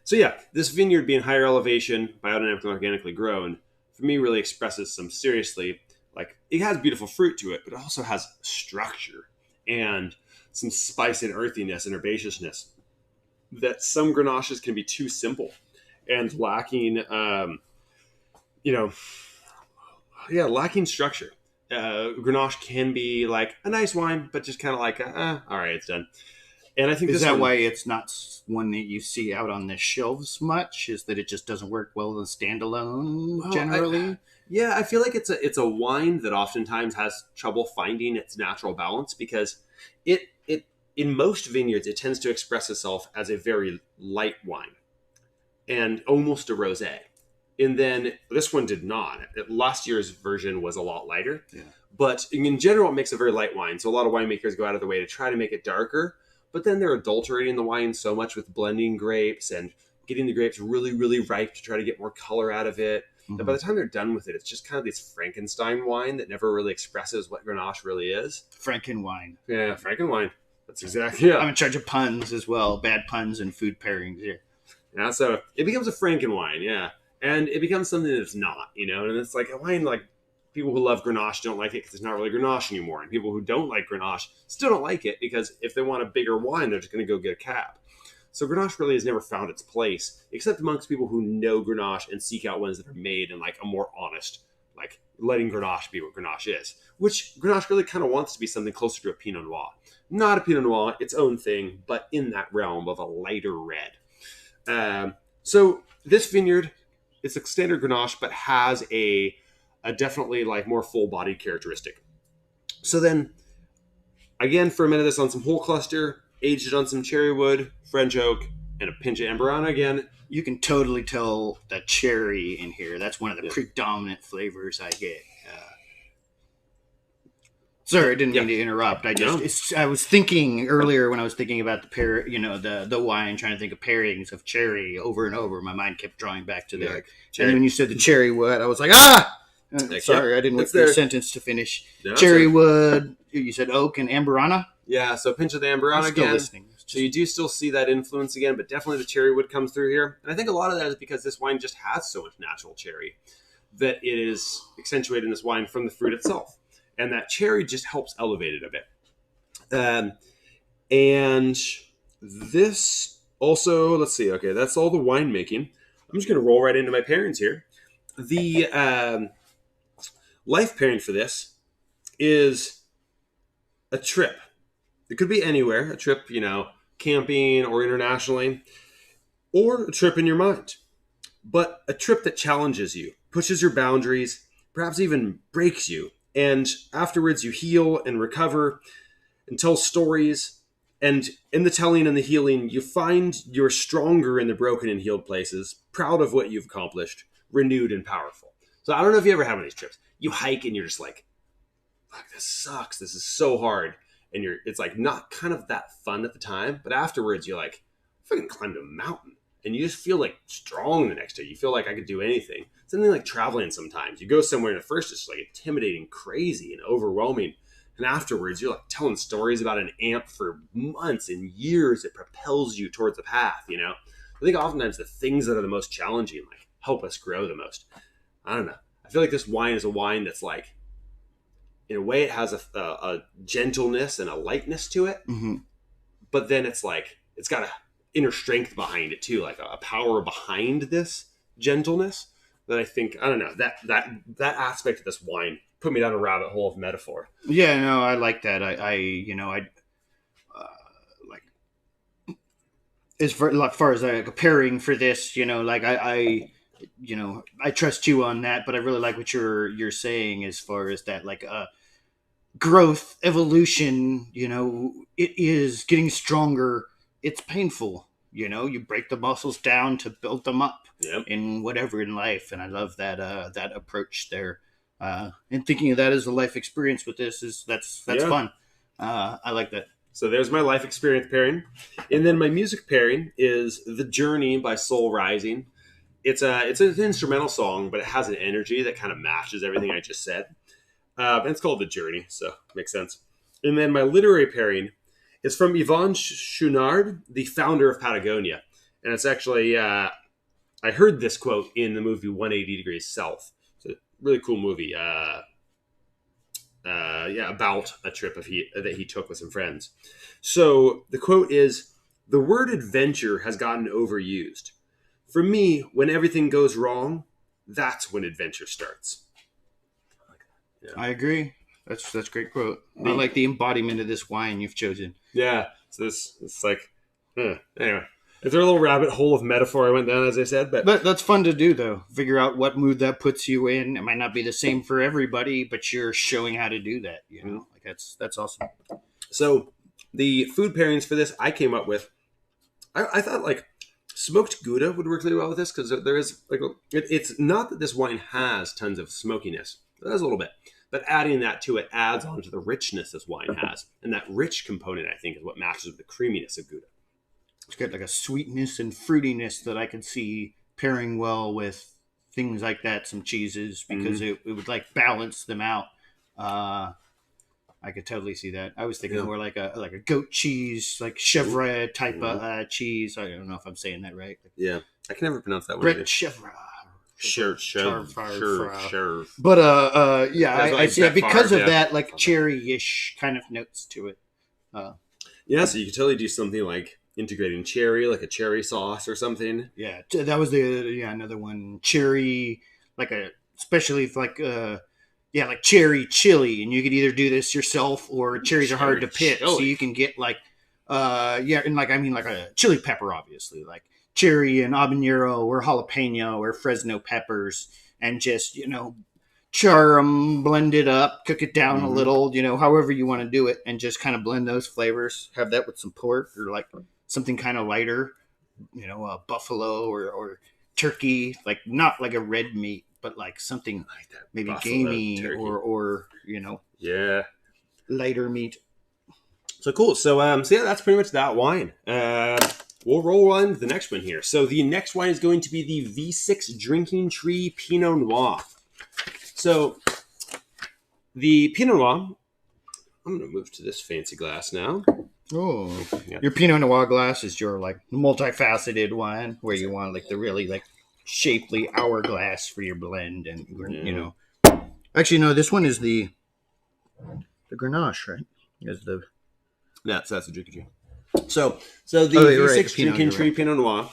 So yeah, this vineyard being higher elevation, biodynamically and organically grown, for me really expresses some seriously, like it has beautiful fruit to it, but it also has structure and some spice and earthiness and herbaceousness that some Grenaches can be too simple and lacking, lacking structure. Grenache can be like a nice wine, but just kind of like, all right, it's done. And I think is that why it's not one that you see out on the shelves much? Is that it just doesn't work well as a standalone generally? I feel like it's a wine that oftentimes has trouble finding its natural balance because it in most vineyards it tends to express itself as a very light wine and almost a rosé. And then this one did not. Last year's version was a lot lighter. Yeah. But in general, it makes a very light wine. So a lot of winemakers go out of their way to try to make it darker. But then they're adulterating the wine so much with blending grapes and getting the grapes really, really ripe to try to get more color out of it. Mm-hmm. That by the time they're done with it, it's just kind of this Frankenstein wine that never really expresses what Grenache really is. Frankenwine. Yeah, Frankenwine. That's exactly, yeah. I'm in charge of puns as well. Bad puns and food pairings here. Yeah, so it becomes a Frankenwine, yeah. And it becomes something that it's not, you know? And it's like a wine like... People who love Grenache don't like it because it's not really Grenache anymore. And people who don't like Grenache still don't like it because if they want a bigger wine, they're just going to go get a cab. So Grenache really has never found its place, except amongst people who know Grenache and seek out ones that are made in like a more honest, like letting Grenache be what Grenache is. Which Grenache really kind of wants to be something closer to a Pinot Noir. Not a Pinot Noir, its own thing, but in that realm of a lighter red. So this vineyard, it's a standard Grenache, but has a definitely like more full-bodied characteristic. So then, again, fermented this on some whole cluster, aged it on some cherry wood, French oak, and a pinch of Amburana again. You can totally tell the cherry in here. That's one of the predominant flavors I get. Sorry, I didn't mean to interrupt. I was thinking earlier when I was thinking about the wine, trying to think of pairings of cherry over and over. My mind kept drawing back to there. And when you said the cherry wood, I was like, sorry, I didn't wait for the sentence to finish. No, cherry wood, you said oak and Amburana? Yeah, so a pinch of the Amburana again. Listening. So you do still see that influence again, but definitely the cherry wood comes through here. And I think a lot of that is because this wine just has so much natural cherry that it is accentuated in this wine from the fruit itself. And that cherry just helps elevate it a bit. And this also, let's see, okay, that's all the winemaking. I'm just going to roll right into my pairings here. The life pairing for this is a trip. It could be anywhere, a trip, camping or internationally, or a trip in your mind. But a trip that challenges you, pushes your boundaries, perhaps even breaks you. And afterwards you heal and recover and tell stories. And in the telling and the healing, you find you're stronger in the broken and healed places, proud of what you've accomplished, renewed and powerful. So I don't know if you ever have one of these trips. You hike and you're just like, fuck, this sucks. This is so hard. And it's like not kind of that fun at the time, but afterwards you're like, I fucking climbed a mountain. And you just feel like strong the next day. You feel like I could do anything. Something like traveling sometimes. You go somewhere and at first it's like intimidating, crazy, and overwhelming. And afterwards you're like telling stories about an amp for months and years. It propels you towards the path, I think oftentimes the things that are the most challenging like help us grow the most. I don't know. I feel like this wine is a wine that's like, in a way, it has a gentleness and a lightness to it. Mm-hmm. But then it's like, it's got a inner strength behind it too, like a power behind this gentleness that I think, I don't know, that aspect of this wine put me down a rabbit hole of metaphor. Yeah, no, I like that. I like far as preparing for this, I trust you on that, but I really like what you're saying as far as that, like, growth, evolution. It is getting stronger. It's painful. You break the muscles down to build them up Yep. in whatever in life, and I love that approach there. And thinking of that as a life experience with this that's Yeah. fun. I like that. So there's my life experience pairing. And then my music pairing is The Journey by Soul Rising. It's an instrumental song, but it has an energy that kind of matches everything I just said. And it's called The Journey, so makes sense. And then my literary pairing is from Yvon Chouinard, the founder of Patagonia. And it's actually, I heard this quote in the movie 180 Degrees South. It's a really cool movie. About a trip that he took with some friends. So the quote is, "The word adventure has gotten overused. For me, when everything goes wrong, that's when adventure starts." Yeah. I agree. That's a great quote. I like the embodiment of this wine you've chosen. Yeah. So it's like, anyway. It's a little rabbit hole of metaphor I went down, as I said, but That's fun to do, though. Figure out what mood that puts you in. It might not be the same for everybody, but you're showing how to do that. Like that's awesome. So the food pairings for this I came up with, I thought like smoked Gouda would work really well with this, because there is like it's not that this wine has tons of smokiness. It has a little bit, but adding that to it adds on to the richness this wine has, and that rich component I think is what matches with the creaminess of Gouda. It's got like a sweetness and fruitiness that I could see pairing well with things like that, some cheeses, because it would like balance them out. I could totally see that. I was thinking more like a goat cheese, like chèvre type of cheese. I don't know if I'm saying that right. Yeah, I can never pronounce that one. Brett chèvre. Sure. But I see that because of yeah. that, like cherry-ish kind of notes to it. Yeah, so you could totally do something like integrating cherry, like a cherry sauce or something. Yeah, that was another one. Cherry, especially if like cherry chili, and you could either do this yourself, or cherries are hard to pick, so you can get like a chili pepper, obviously, like cherry and habanero or jalapeno or Fresno peppers, and just char them, blend it up, cook it down a little, however you want to do it, and just kind of blend those flavors. Have that with some pork or like something kind of lighter, buffalo or turkey, like not like a red meat, but like something like that, maybe gamey or yeah, lighter meat. So cool. So yeah, that's pretty much that wine. We'll roll on to the next one here. So the next wine is going to be the V6 Drinking Tree Pinot Noir. So the Pinot Noir, I'm going to move to this fancy glass now. Oh, Yeah. Your Pinot Noir glass is your like multifaceted wine, where you want like the really like shapely hourglass for your blend, and Actually, no, this one is the Grenache, right? Is the That's the Drinking Tree. So the V6 Drinking Tree Pinot Noir.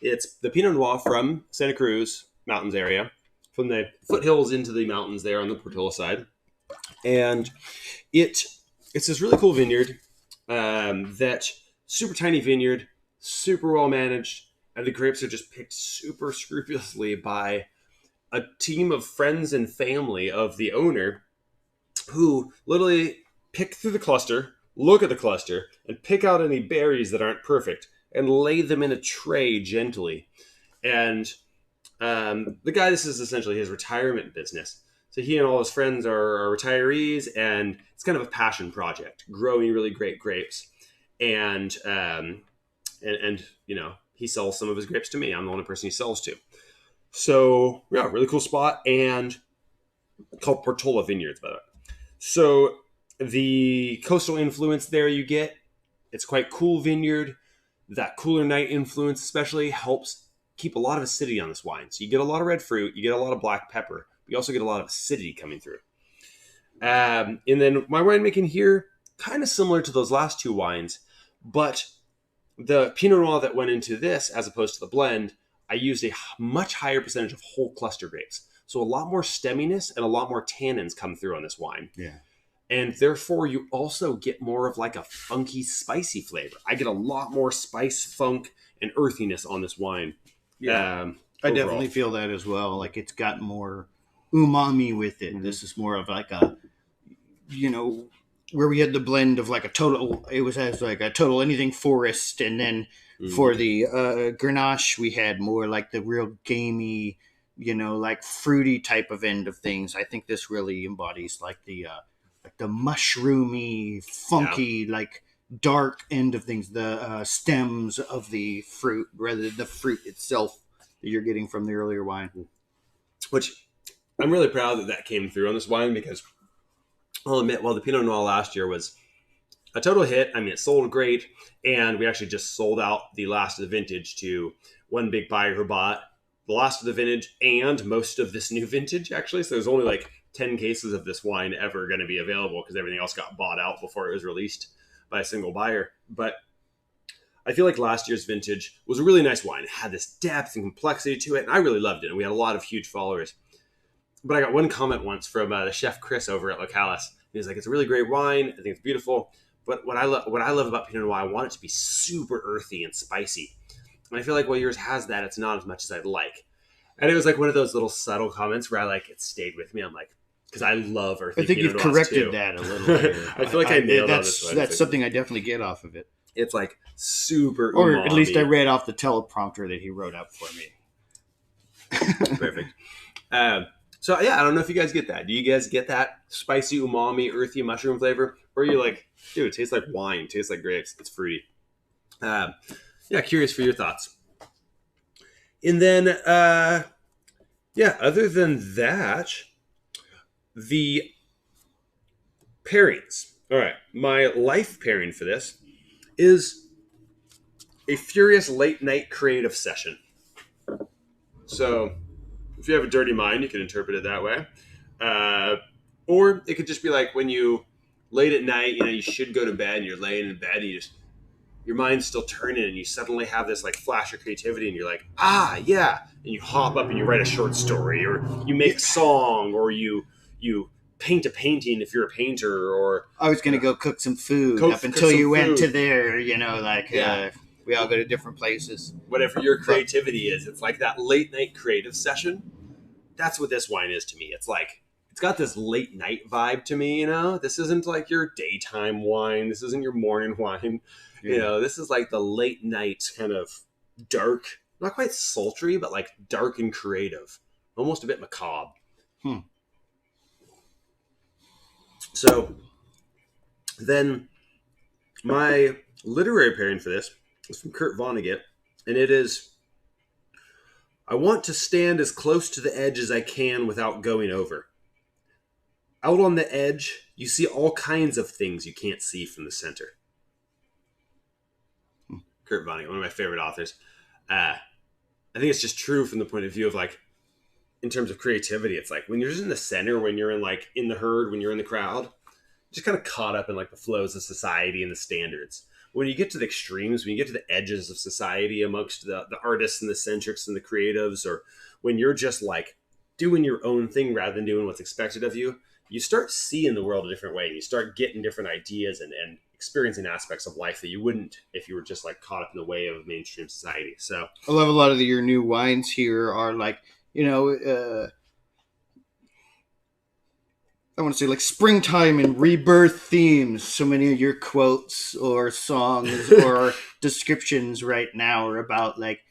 It's the Pinot Noir from Santa Cruz Mountains area, from the foothills into the mountains there on the Portola side, and it's this really cool vineyard. That super tiny vineyard, super well managed, and the grapes are just picked super scrupulously by a team of friends and family of the owner, who literally pick through the cluster, look at the cluster, and pick out any berries that aren't perfect and lay them in a tray gently. And the guy, this is essentially his retirement business. So he and all his friends are retirees, and it's kind of a passion project, growing really great grapes. And he sells some of his grapes to me. I'm the only person he sells to. So yeah, really cool spot, and called Portola Vineyards, by the way. So the coastal influence there you get, it's quite cool vineyard. That cooler night influence especially helps keep a lot of acidity on this wine. So you get a lot of red fruit, you get a lot of black pepper. You also get a lot of acidity coming through. And then my winemaking here, kind of similar to those last two wines, but the Pinot Noir that went into this, as opposed to the blend, I used a much higher percentage of whole cluster grapes. So a lot more stemminess and a lot more tannins come through on this wine. Yeah. And therefore, you also get more of like a funky, spicy flavor. I get a lot more spice, funk, and earthiness on this wine. Yeah. I Overall. definitely feel that as well. Like it's got more umami with it. This is more of like a, where we had the blend of like a total, it was as like a total anything forest. And then for the Grenache, we had more like the real gamey, like fruity type of end of things. I think this really embodies like the mushroomy, funky, like dark end of things, the stems of the fruit rather than the fruit itself that you're getting from the earlier wine. Which I'm really proud that came through on this wine, because I'll admit, while the Pinot Noir last year was a total hit, I mean, it sold great, and we actually just sold out the last of the vintage to one big buyer who bought the last of the vintage and most of this new vintage, actually. So there's only like 10 cases of this wine ever going to be available, because everything else got bought out before it was released by a single buyer. But I feel like last year's vintage was a really nice wine. It had this depth and complexity to it, and I really loved it. And we had a lot of huge followers. But I got one comment once from the chef Chris over at Localis. He was like, "It's a really great wine. I think it's beautiful. But what I love about Pinot Noir, I want it to be super earthy and spicy. And I feel like while yours has that, it's not as much as I'd like." And it was like one of those little subtle comments where it stayed with me. I'm like, because I love earthy. I think Pinot you've Noirs corrected too. that a little bit. I feel like I nailed on this one. That's something I definitely get off of it. It's like super Or umami. at least I read off the teleprompter that he wrote up for me. Perfect. So yeah, I don't know if you guys get that. Do you guys get that spicy, umami, earthy mushroom flavor? Or are you like, dude, it tastes like wine, it tastes like grapes, it's fruity. Yeah, curious for your thoughts. And then, other than that, the pairings. All right, my life pairing for this is a furious late night creative session. So if you have a dirty mind, you can interpret it that way. Or it could just be like when you, late at night, you should go to bed and you're laying in bed and your mind's still turning and you suddenly have this like flash of creativity and you're like, yeah. And you hop up and you write a short story, or you make a song, or you paint a painting if you're a painter, or I was going to go cook some food up until you went to there, we all go to different places. Whatever your creativity is, it's like that late night creative session. That's what this wine is to me. It's like, it's got this late night vibe to me, This isn't like your daytime wine. This isn't your morning wine. Yeah. This is like the late night kind of dark, not quite sultry, but like dark and creative. Almost a bit macabre. So then my literary pairing for this is from Kurt Vonnegut, and it is, "I want to stand as close to the edge as I can without going over. Out on the edge, you see all kinds of things you can't see from the center." Kurt Vonnegut, one of my favorite authors. I think it's just true from the point of view of like, in terms of creativity, it's like when you're just in the center, when you're in the herd, when you're in the crowd, just kind of caught up in like the flows of society and the standards. When you get to the extremes, when you get to the edges of society amongst the artists and the centrics and the creatives, or when you're just like doing your own thing rather than doing what's expected of you, you start seeing the world a different way. And you start getting different ideas and experiencing aspects of life that you wouldn't if you were just like caught up in the way of mainstream society. So I love a lot of your new wines here are like, I want to say like springtime and rebirth themes. So many of your quotes or songs or descriptions right now are about like,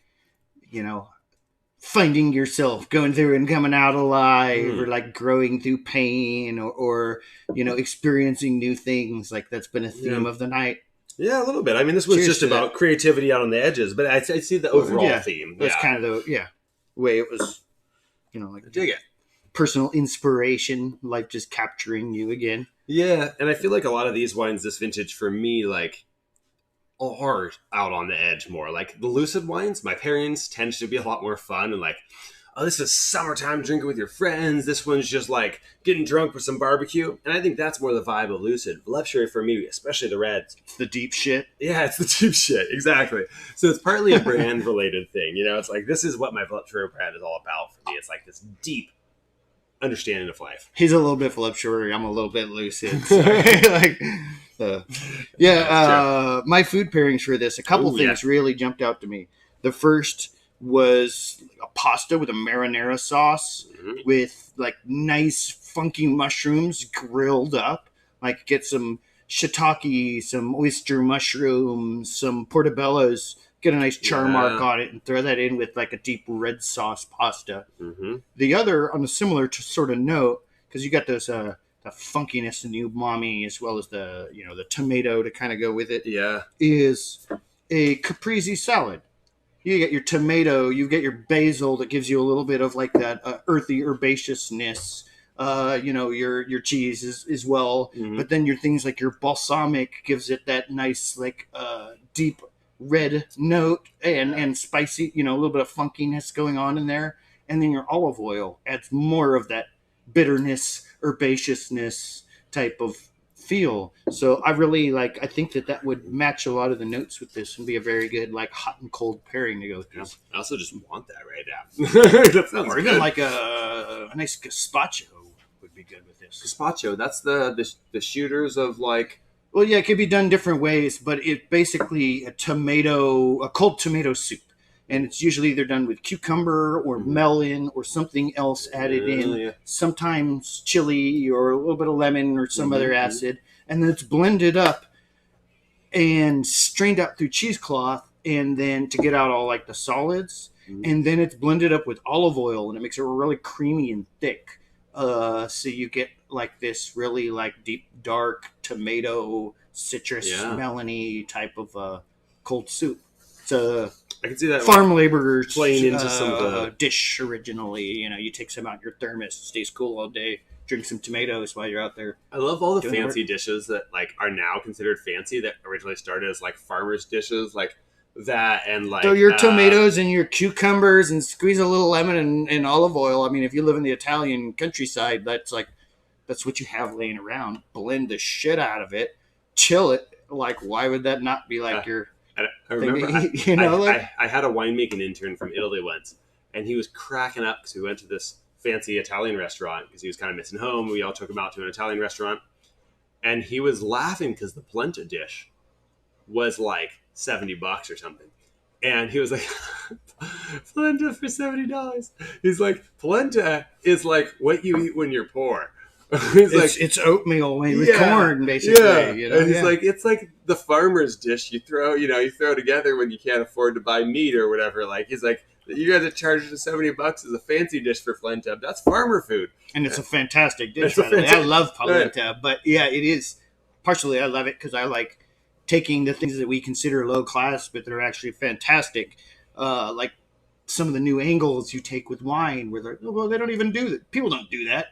finding yourself, going through and coming out alive, or like growing through pain, or experiencing new things. Like that's been a theme of the night. Yeah, a little bit. I mean, this was Cheers just to about creativity out on the edges, but I see the overall theme. That's kind of the way it was. Like I dig it. Personal inspiration, life just capturing you again. Yeah, and I feel like a lot of these wines this vintage for me like are out on the edge more. Like the lucid wines, my pairings tend to be a lot more fun and like, oh, this is summertime drinking with your friends. This one's just like getting drunk with some barbecue. And I think that's more the vibe of lucid. Luxury for me, especially the reds. It's the deep shit. Yeah, it's the deep shit. Exactly. So it's partly a brand related thing. It's like, this is what my luxury brand is all about for me. It's like this deep, understanding of life. He's a little bit voluptuary. I'm a little bit lucid. Like, my food pairings for this, a couple things really jumped out to me. The first was a pasta with a marinara sauce with like nice funky mushrooms grilled up. Like get some shiitake, some oyster mushrooms, some portobellos, get a nice char mark on it, and throw that in with like a deep red sauce pasta. The other, on a similar sort of note, because you got those the funkiness and the umami as well as the the tomato to kind of go with it. Is a caprese salad. You get your tomato, you get your basil that gives you a little bit of like that earthy herbaceousness. Your cheese as well, but then your things like your balsamic gives it that nice like deep red note and spicy, a little bit of funkiness going on in there, and then your olive oil adds more of that bitterness, herbaceousness type of feel. So I really I think that would match a lot of the notes with this and be a very good like hot and cold pairing to go with this. I also just want that right now. That sounds or even like a nice gazpacho would be good with this. Gazpacho, that's the shooters of like. Well, yeah, it could be done different ways, but it's basically a cold tomato soup. And it's usually either done with cucumber or melon or something else added in. Sometimes chili or a little bit of lemon or some other acid. And then it's blended up and strained out through cheesecloth, and then to get out all like the solids. And then it's blended up with olive oil, and it makes it really creamy and thick. So you get like this really like deep, dark tomato, citrus, melony type of cold soup. It's I can see that farm laborers playing into some dish originally. You take some out in your thermos, stays cool all day, drink some tomatoes while you're out there. I love all the fancy dishes that like are now considered fancy that originally started as like farmers' dishes, like that, and like throw your tomatoes and your cucumbers and squeeze a little lemon and olive oil. I mean, if you live in the Italian countryside, that's what you have laying around. Blend the shit out of it, chill it. Like, why would that not be like your? I remember, I had a winemaking intern from Italy once, and he was cracking up because we went to this fancy Italian restaurant because he was kind of missing home. We all took him out to an Italian restaurant, and he was laughing because the polenta dish was like $70 or something. And he was like, polenta for $70. He's like, polenta is like what you eat when you're poor. It's oatmeal made with corn, basically. And he's like, it's like the farmer's dish you throw together when you can't afford to buy meat or whatever. Like, he's like, you got to charge it $70 as a fancy dish for polenta. That's farmer food, and it's a fantastic dish. I love polenta, but yeah, it is partially. I love it because I like taking the things that we consider low class, but they're actually fantastic. Like some of the new angles you take with wine, where they're they don't even do that. People don't do that.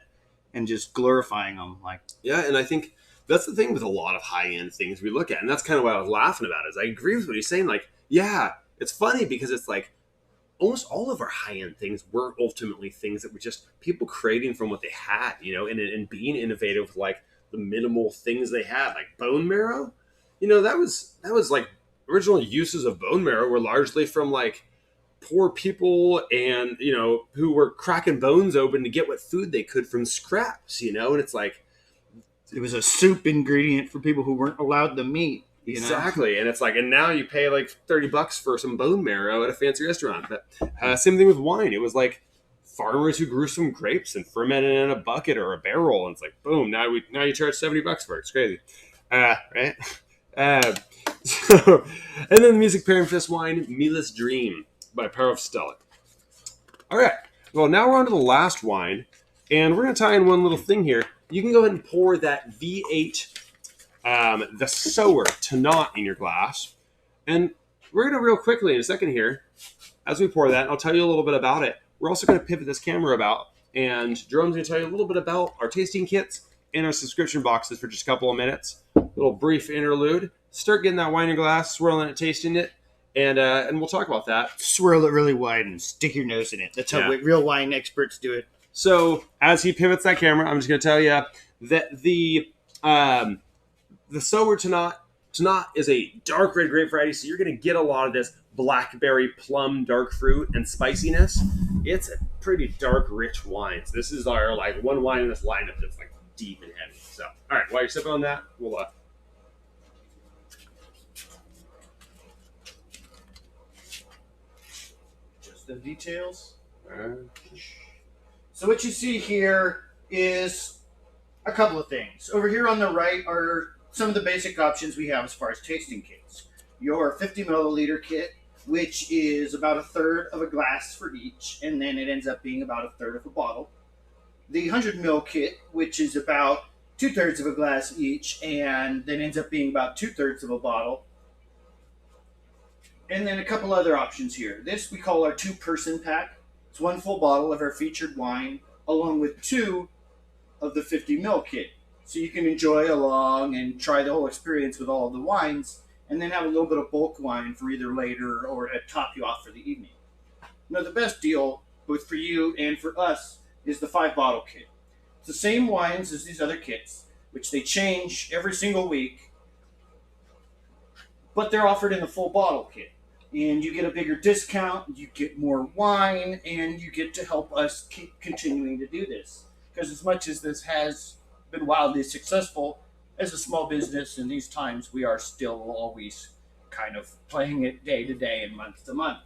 And just glorifying them, and I think that's the thing with a lot of high end things we look at, and that's kind of what I was laughing about. Is I agree with what he's saying. Like, yeah, it's funny because it's like almost all of our high end things were ultimately things that were just people creating from what they had, and being innovative with like the minimal things they had, like bone marrow. That was like original uses of bone marrow were largely from like poor people and who were cracking bones open to get what food they could from scraps, and it's like it was a soup ingredient for people who weren't allowed the meat. Exactly. And it's like, and now you pay like $30 for some bone marrow at a fancy restaurant. But same thing with wine. It was like farmers who grew some grapes and fermented in a bucket or a barrel, and it's like boom, now you charge $70 for it. It's crazy, right? So, and then the music pairing for this wine, Mila's Dream by Forestbed. All right. Well, now we're on to the last wine, and we're going to tie in one little thing here. You can go ahead and pour that V8, the Sower Tannat in your glass. And we're going to real quickly in a second here, as we pour that, I'll tell you a little bit about it. We're also going to pivot this camera about, and Jerome's going to tell you a little bit about our tasting kits and our subscription boxes for just a couple of minutes. A little brief interlude. Start getting that wine in your glass, swirling it, tasting it. And we'll talk about that. Swirl it really wide and stick your nose in it. That's how real wine experts do it. So as he pivots that camera, I'm just going to tell you that the Sower Tannat is a dark red grape variety, so you're going to get a lot of this blackberry, plum, dark fruit, and spiciness. It's a pretty dark, rich wines. This is our like one wine in this lineup that's like deep and heavy. So, all right, while you're sipping on that, we'll just the details. So what you see here is a couple of things. Over here on the right are some of the basic options we have as far as tasting kits. Your 50 milliliter kit, which is about a third of a glass for each, and then it ends up being about a third of a bottle. The 100 ml kit, which is about 2/3 of a glass each, and then ends up being about 2/3 of a bottle. And then a couple other options here. This we call our 2-person pack. It's 1 full bottle of our featured wine, along with 2 of the 50 ml kit. So you can enjoy along and try the whole experience with all of the wines, and then have a little bit of bulk wine for either later or to top you off for the evening. Now the best deal, both for you and for us, is the 5-bottle kit. It's the same wines as these other kits, which they change every single week, but they're offered in a full bottle kit. And you get a bigger discount, you get more wine, and you get to help us keep continuing to do this. Because as much as this has been wildly successful, as a small business in these times, we are still always kind of playing it day to day and month to month.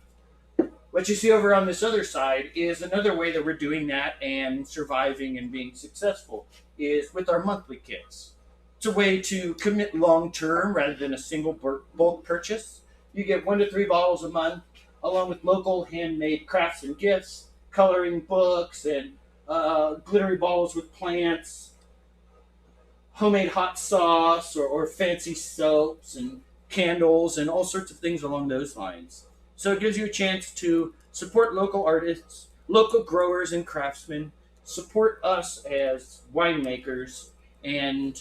What you see over on this other side is another way that we're doing that and surviving and being successful is with our monthly kits. It's a way to commit long term rather than a single bulk purchase. You get 1 to 3 bottles a month, along with local handmade crafts and gifts, coloring books, and glittery bottles with plants, homemade hot sauce, or fancy soaps and candles, and all sorts of things along those lines. So it gives you a chance to support local artists, local growers and craftsmen, support us as winemakers, and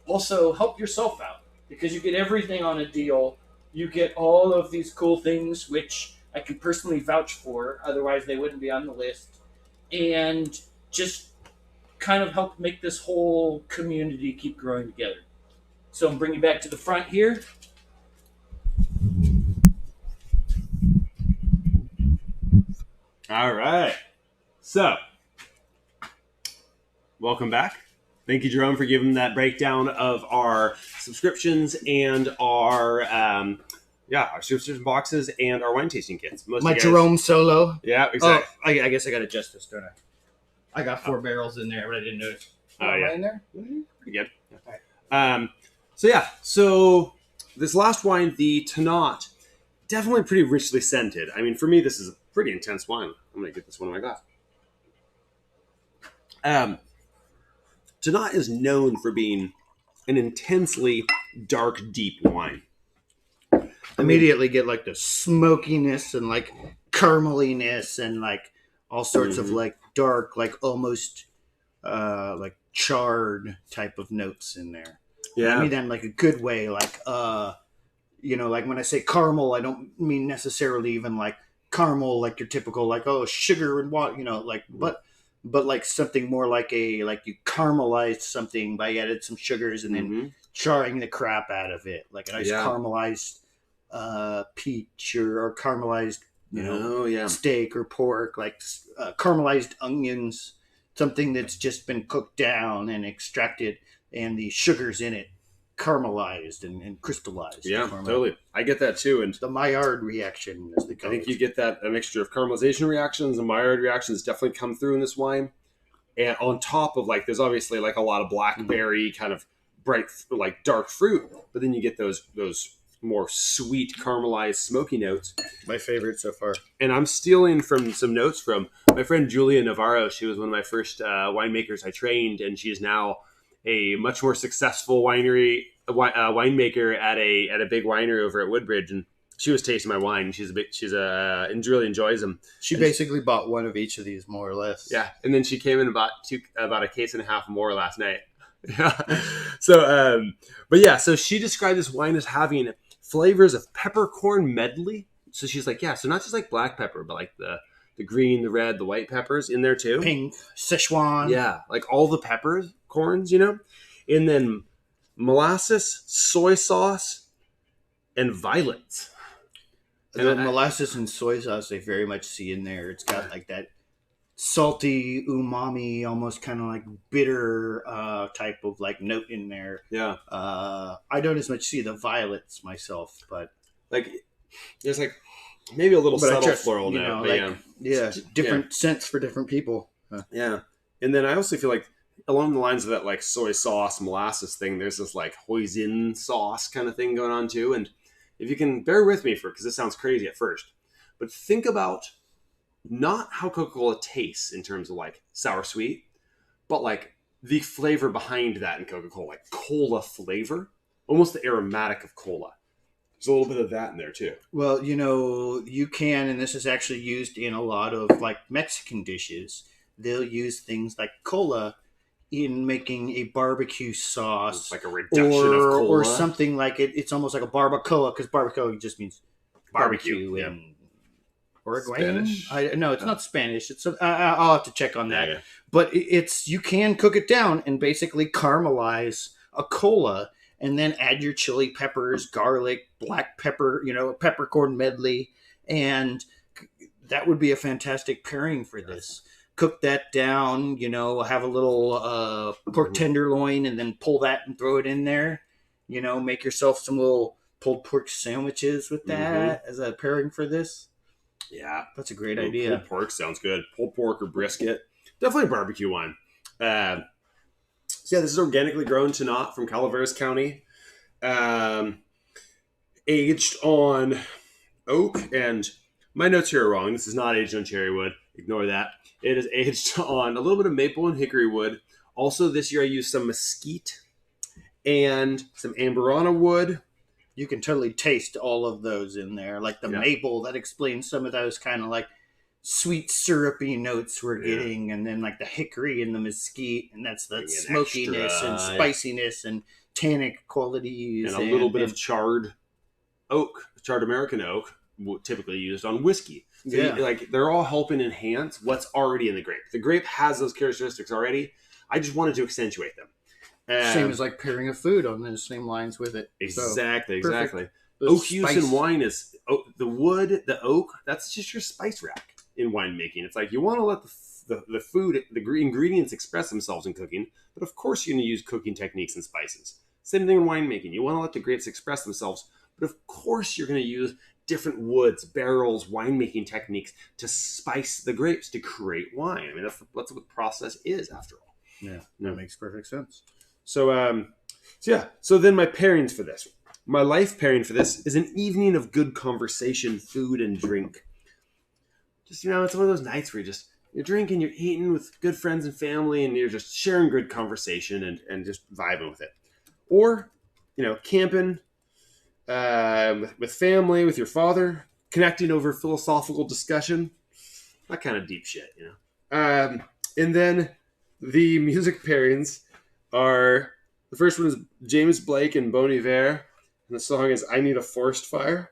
also help yourself out because you get everything on a deal. You get all of these cool things, which I can personally vouch for, otherwise they wouldn't be on the list, and just kind of help make this whole community keep growing together. So I'm bringing you back to the front here. All right. So, welcome back. Thank you, Jerome, for giving that breakdown of our subscriptions and our subscription boxes and our wine tasting kits. My Jerome solo. Yeah, exactly. Oh, I guess I got to adjust this, don't I? I got 4 barrels in there, but I didn't notice. Am I in there? Pretty good. So this last wine, the Tannat, definitely pretty richly scented. I mean, for me, this is a pretty intense wine. I'm going to get this one in my glass. Tannat is known for being an intensely dark, deep wine. Immediately get like the smokiness and like carameliness and like all sorts of like dark, like almost like charred type of notes in there. Yeah. I mean that in like a good way, like like when I say caramel, I don't mean necessarily even like caramel like your typical like sugar and water, but like something more like you caramelized something by added some sugars and then charring the crap out of it, like a nice caramelized peach or caramelized steak or pork, like caramelized onions, something that's just been cooked down and extracted and the sugars in it caramelized and crystallized. Yeah, totally. I get that too. And the Maillard reaction, as they call it. I think you get that a mixture of caramelization reactions and Maillard reactions definitely come through in this wine. And on top of like, there's obviously like a lot of blackberry kind of bright, like dark fruit, but then you get those more sweet caramelized smoky notes. My favorite so far. And I'm stealing from some notes from my friend Julia Navarro. She was one of my first winemakers I trained, and she is now a much more successful winemaker at a big winery over at Woodbridge, and she was tasting my wine. And really enjoys them. She basically bought one of each of these, more or less. Yeah, and then she came in about a case and a half more last night. Yeah. So she described this wine as having flavors of peppercorn medley. So she's like, so not just like black pepper, but like the green, the red, the white peppers in there too. Pink, Szechuan. Yeah, like all the peppercorns, and then molasses, soy sauce, and violets. The molasses and soy sauce I very much see in there. It's got like that salty umami, almost kind of like bitter type of like note in there. Yeah. I don't as much see the violets myself, but Like there's like maybe a little but I subtle trust, floral you note, know, but like different scents for different people. yeah. And then I also feel like along the lines of that like soy sauce molasses thing, there's this like hoisin sauce kind of thing going on too. And if you can bear with me for because it sounds crazy at first, but think about not how Coca-Cola tastes in terms of like sour sweet, but like the flavor behind that in Coca-Cola, like cola flavor, almost the aromatic of cola. There's a little bit of that in there too. Well, you know, you can, and this is actually used in a lot of like Mexican dishes. They'll use things like cola in making a barbecue sauce, It's like a reduction of cola or something like it. It's almost like a barbacoa because barbacoa just means barbecue Yeah. in Uruguayan. Spanish? No, it's not Spanish. It's I'll have to check on that. Yeah. But it's you can cook it down and basically caramelize a cola, and then add your chili peppers, garlic, black pepper, you know, peppercorn medley, and that would be a fantastic pairing for this. Cook that down, you know, have a little pork tenderloin, and then pull that and throw it in there. You know, make yourself some little pulled pork sandwiches with that as a pairing for this. Yeah. That's a great Pulled idea. pork sounds good. Pulled pork or brisket. Definitely a barbecue wine. So yeah, this is organically grown Tannat from Calaveras County. Aged on oak, and my notes here are wrong. This is not aged on cherry wood. Ignore that. It is aged on a little bit of maple and hickory wood. Also, this year I used some mesquite and some amberana wood. You can totally taste all of those in there. Like the Yeah. maple, that explains some of those kind of like sweet syrupy notes we're Yeah. getting. And then like the hickory and the mesquite, and that's the Bring in smokiness extra, and spiciness and tannic qualities. And a little bit of charred oak, charred American oak, typically used on whiskey. So Yeah. like they're all helping enhance what's already in the grape. The grape has those characteristics already. I just wanted to accentuate them. same as like pairing a food on the same lines with it. Exactly, perfect. exactly. The Oak use spice- in wine is the wood, the oak. That's just your spice rack in winemaking. It's like you want to let the food, the ingredients express themselves in cooking, but of course you're going to use cooking techniques and spices. Same thing in winemaking. You want to let the grapes express themselves, but of course you're going to use different woods, barrels, winemaking techniques to spice the grapes to create wine. I mean, that's what the process is, after all. Yeah, that makes perfect sense. So then my pairings for this. My life pairing for this is an evening of good conversation, food, and drink. Just, you know, it's one of those nights where you're drinking, you're eating with good friends and family, and you're just sharing good conversation and just vibing with it. Or, you know, camping with family, with your father, connecting over philosophical discussion. That kind of deep shit, you know. And then the music pairings are, the first one is James Blake and Bon Iver, and the song is I Need a Forest Fire.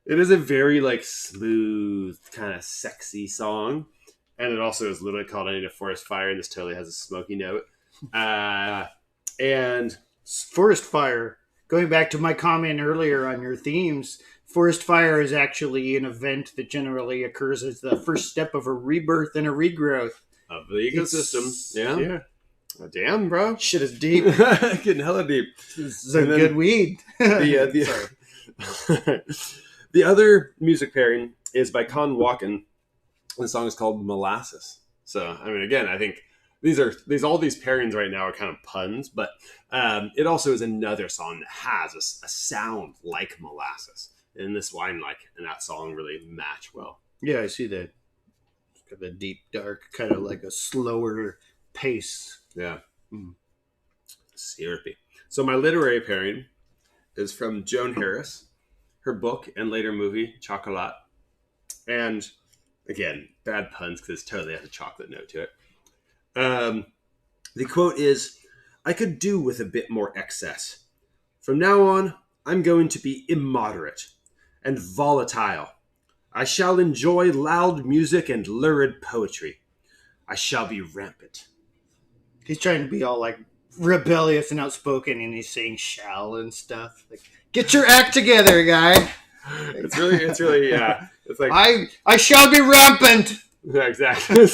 It is a very like smooth, kind of sexy song, and it also is literally called I Need a Forest Fire, and this totally has a smoky note. And Forest fire. Going back to my comment earlier on your themes, forest fire is actually an event that generally occurs as the first step of a rebirth and a regrowth. of the ecosystem. Yeah. Yeah. Oh, damn, bro. Shit is deep. Getting hella deep. This is a And then good weed. The the other music pairing is by Con Walken. The song is called Molasses. So, I mean, again, I think all these pairings right now are kind of puns, but it also is another song that has a sound like molasses. And this wine and that song really match well. Yeah, I see that. It's got the deep, dark, kind of like a slower pace. Yeah. Syrupy. So my literary pairing is from Joan Harris, her book and later movie, Chocolat. And again, bad puns because it totally has a chocolate note to it. The quote is, I could do with a bit more excess. From now on, I'm going to be immoderate and volatile. I shall enjoy loud music and lurid poetry. I shall be rampant. He's trying to be all like rebellious and outspoken, and he's saying shall and stuff. Like, get your act together, guy. It's really, yeah. It's like I shall be rampant. Yeah, exactly.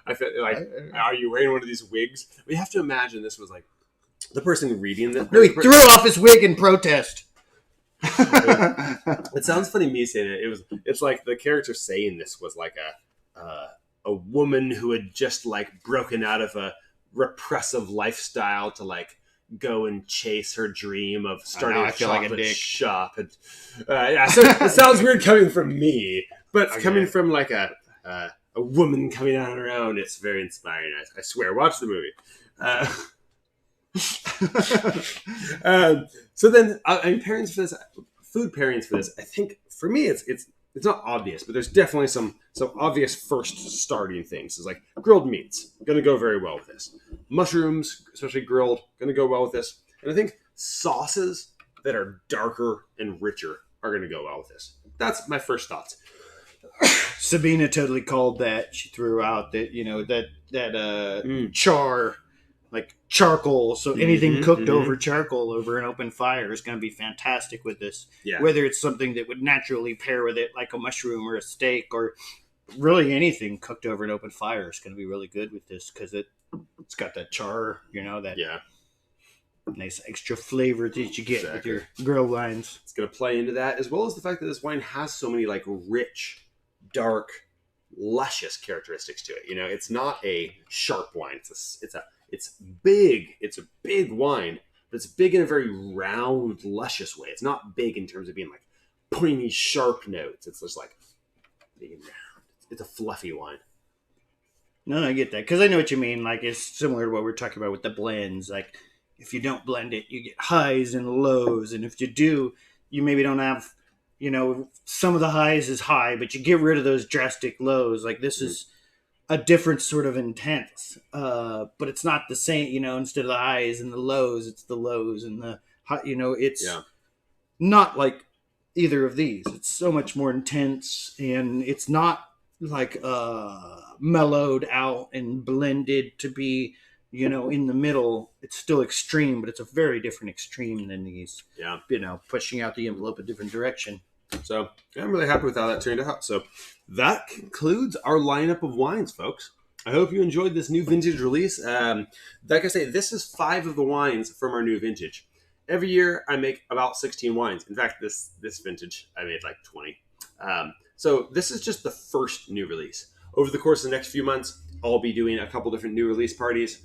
I feel like, are you wearing one of these wigs? We have to imagine this was like the person reading this. No, he threw off his wig in protest. It sounds funny me saying it. It's like the character saying this was like a woman who had just like broken out of a repressive lifestyle to like go and chase her dream of starting a chocolate shop. And, yeah, so it sounds weird coming from me, but coming from like a woman coming out on her own, it's very inspiring. I swear, watch the movie. So then, pairings for this, food pairings for this. I think for me, it's not obvious, but there's definitely some obvious first starting things. It's like grilled meats, going to go very well with this. Mushrooms, especially grilled, going to go well with this. And I think sauces that are darker and richer are going to go well with this. That's my first thoughts. Sabina totally called that. She threw out that char, like charcoal. So anything cooked over charcoal over an open fire is going to be fantastic with this. Yeah. Whether it's something that would naturally pair with it, like a mushroom or a steak, or really anything cooked over an open fire is going to be really good with this because it's got that char, that nice extra flavor that you get with your grill wines. It's going to play into that, as well as the fact that this wine has so many like rich, dark, luscious characteristics to it. It's not a sharp wine. It's big. It's a big wine, but it's big in a very round, luscious way. It's not big in terms of being like pointy, sharp notes. It's just like big and round. It's a fluffy wine. No, I get that because I know what you mean. Like it's similar to what we're talking about with the blends. Like if you don't blend it, you get highs and lows, and if you do, you maybe don't have. Some of the highs is high, but you get rid of those drastic lows. Like this is a different sort of intense, but it's not the same. Instead of the highs and the lows, it's the lows and the high. It's not like either of these. It's so much more intense, and it's not like mellowed out and blended to be in the middle. It's still extreme, but it's a very different extreme than these. Yeah, pushing out the envelope a different direction. So I'm really happy with how that turned out. So that concludes our lineup of wines, folks. I hope you enjoyed this new vintage release. Like I say, this is 5 of the wines from our new vintage. Every year I make about 16 wines. In fact, this vintage I made like 20. So this is just the first new release. Over the course of the next few months, I'll be doing a couple different new release parties.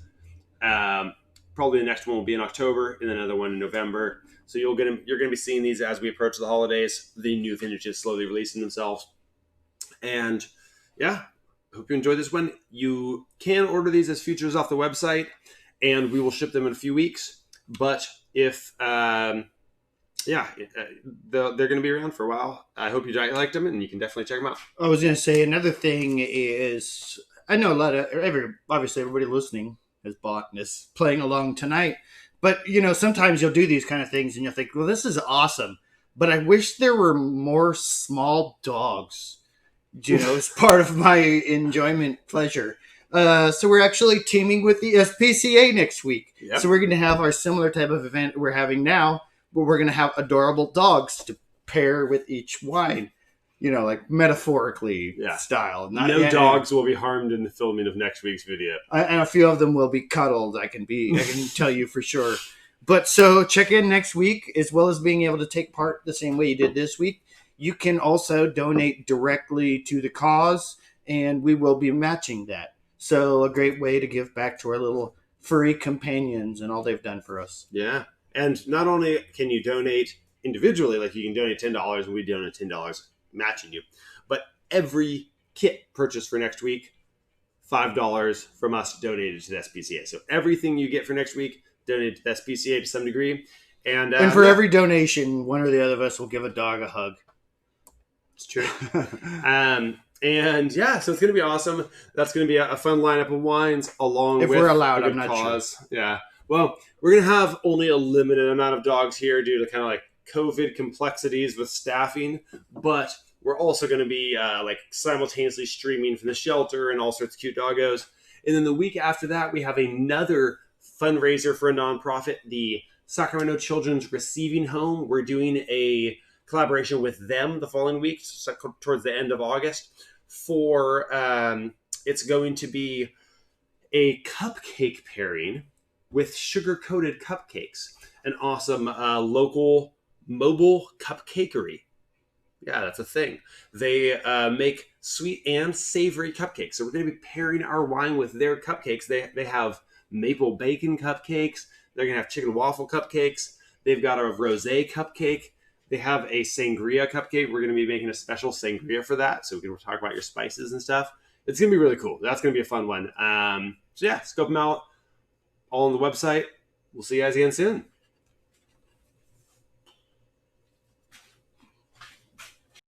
Probably the next one will be in October and then another one in November. So you're going to be seeing these as we approach the holidays. The new vintages slowly releasing themselves. And yeah, hope you enjoyed this one. You can order these as futures off the website, and we will ship them in a few weeks. But if they're going to be around for a while. I hope you liked them, and you can definitely check them out. I was going to say another thing is I know obviously everybody listening has bought and is playing along tonight. But, sometimes you'll do these kind of things and you'll think, well, this is awesome. But I wish there were more small dogs, as part of my enjoyment pleasure. So we're actually teaming with the SPCA next week. Yep. So we're going to have our similar type of event we're having now, but we're going to have adorable dogs to pair with each wine. Like metaphorically style. No dogs will be harmed in the filming of next week's video. And a few of them will be cuddled. I can tell you for sure. But so check in next week, as well as being able to take part the same way you did this week. You can also donate directly to the cause, and we will be matching that. So a great way to give back to our little furry companions and all they've done for us. Yeah. And not only can you donate individually, like you can donate $10 and we donate $10 matching you, but every kit purchased for next week, $5 from us donated to the SPCA. So everything you get for next week donated to the SPCA to some degree, and for every donation, one or the other of us will give a dog a hug. It's true. And yeah, so it's going to be awesome. That's going to be a fun lineup of wines along if with we're allowed. I'm not cause. Sure. Yeah. Well, we're going to have only a limited amount of dogs here due to kind of like COVID complexities with staffing, but we're also going to be like simultaneously streaming from the shelter and all sorts of cute doggos. And then the week after that, we have another fundraiser for a nonprofit, the Sacramento Children's Receiving Home. We're doing a collaboration with them the following week, so towards the end of August, for it's going to be a cupcake pairing with sugar-coated cupcakes, an awesome local mobile cupcakery. Yeah, that's a thing. They make sweet and savory cupcakes. So we're going to be pairing our wine with their cupcakes. They have maple bacon cupcakes. They're going to have chicken waffle cupcakes. They've got a rosé cupcake. They have a sangria cupcake. We're going to be making a special sangria for that. So we can talk about your spices and stuff. It's going to be really cool. That's going to be a fun one. So yeah, scope them out all on the website. We'll see you guys again soon.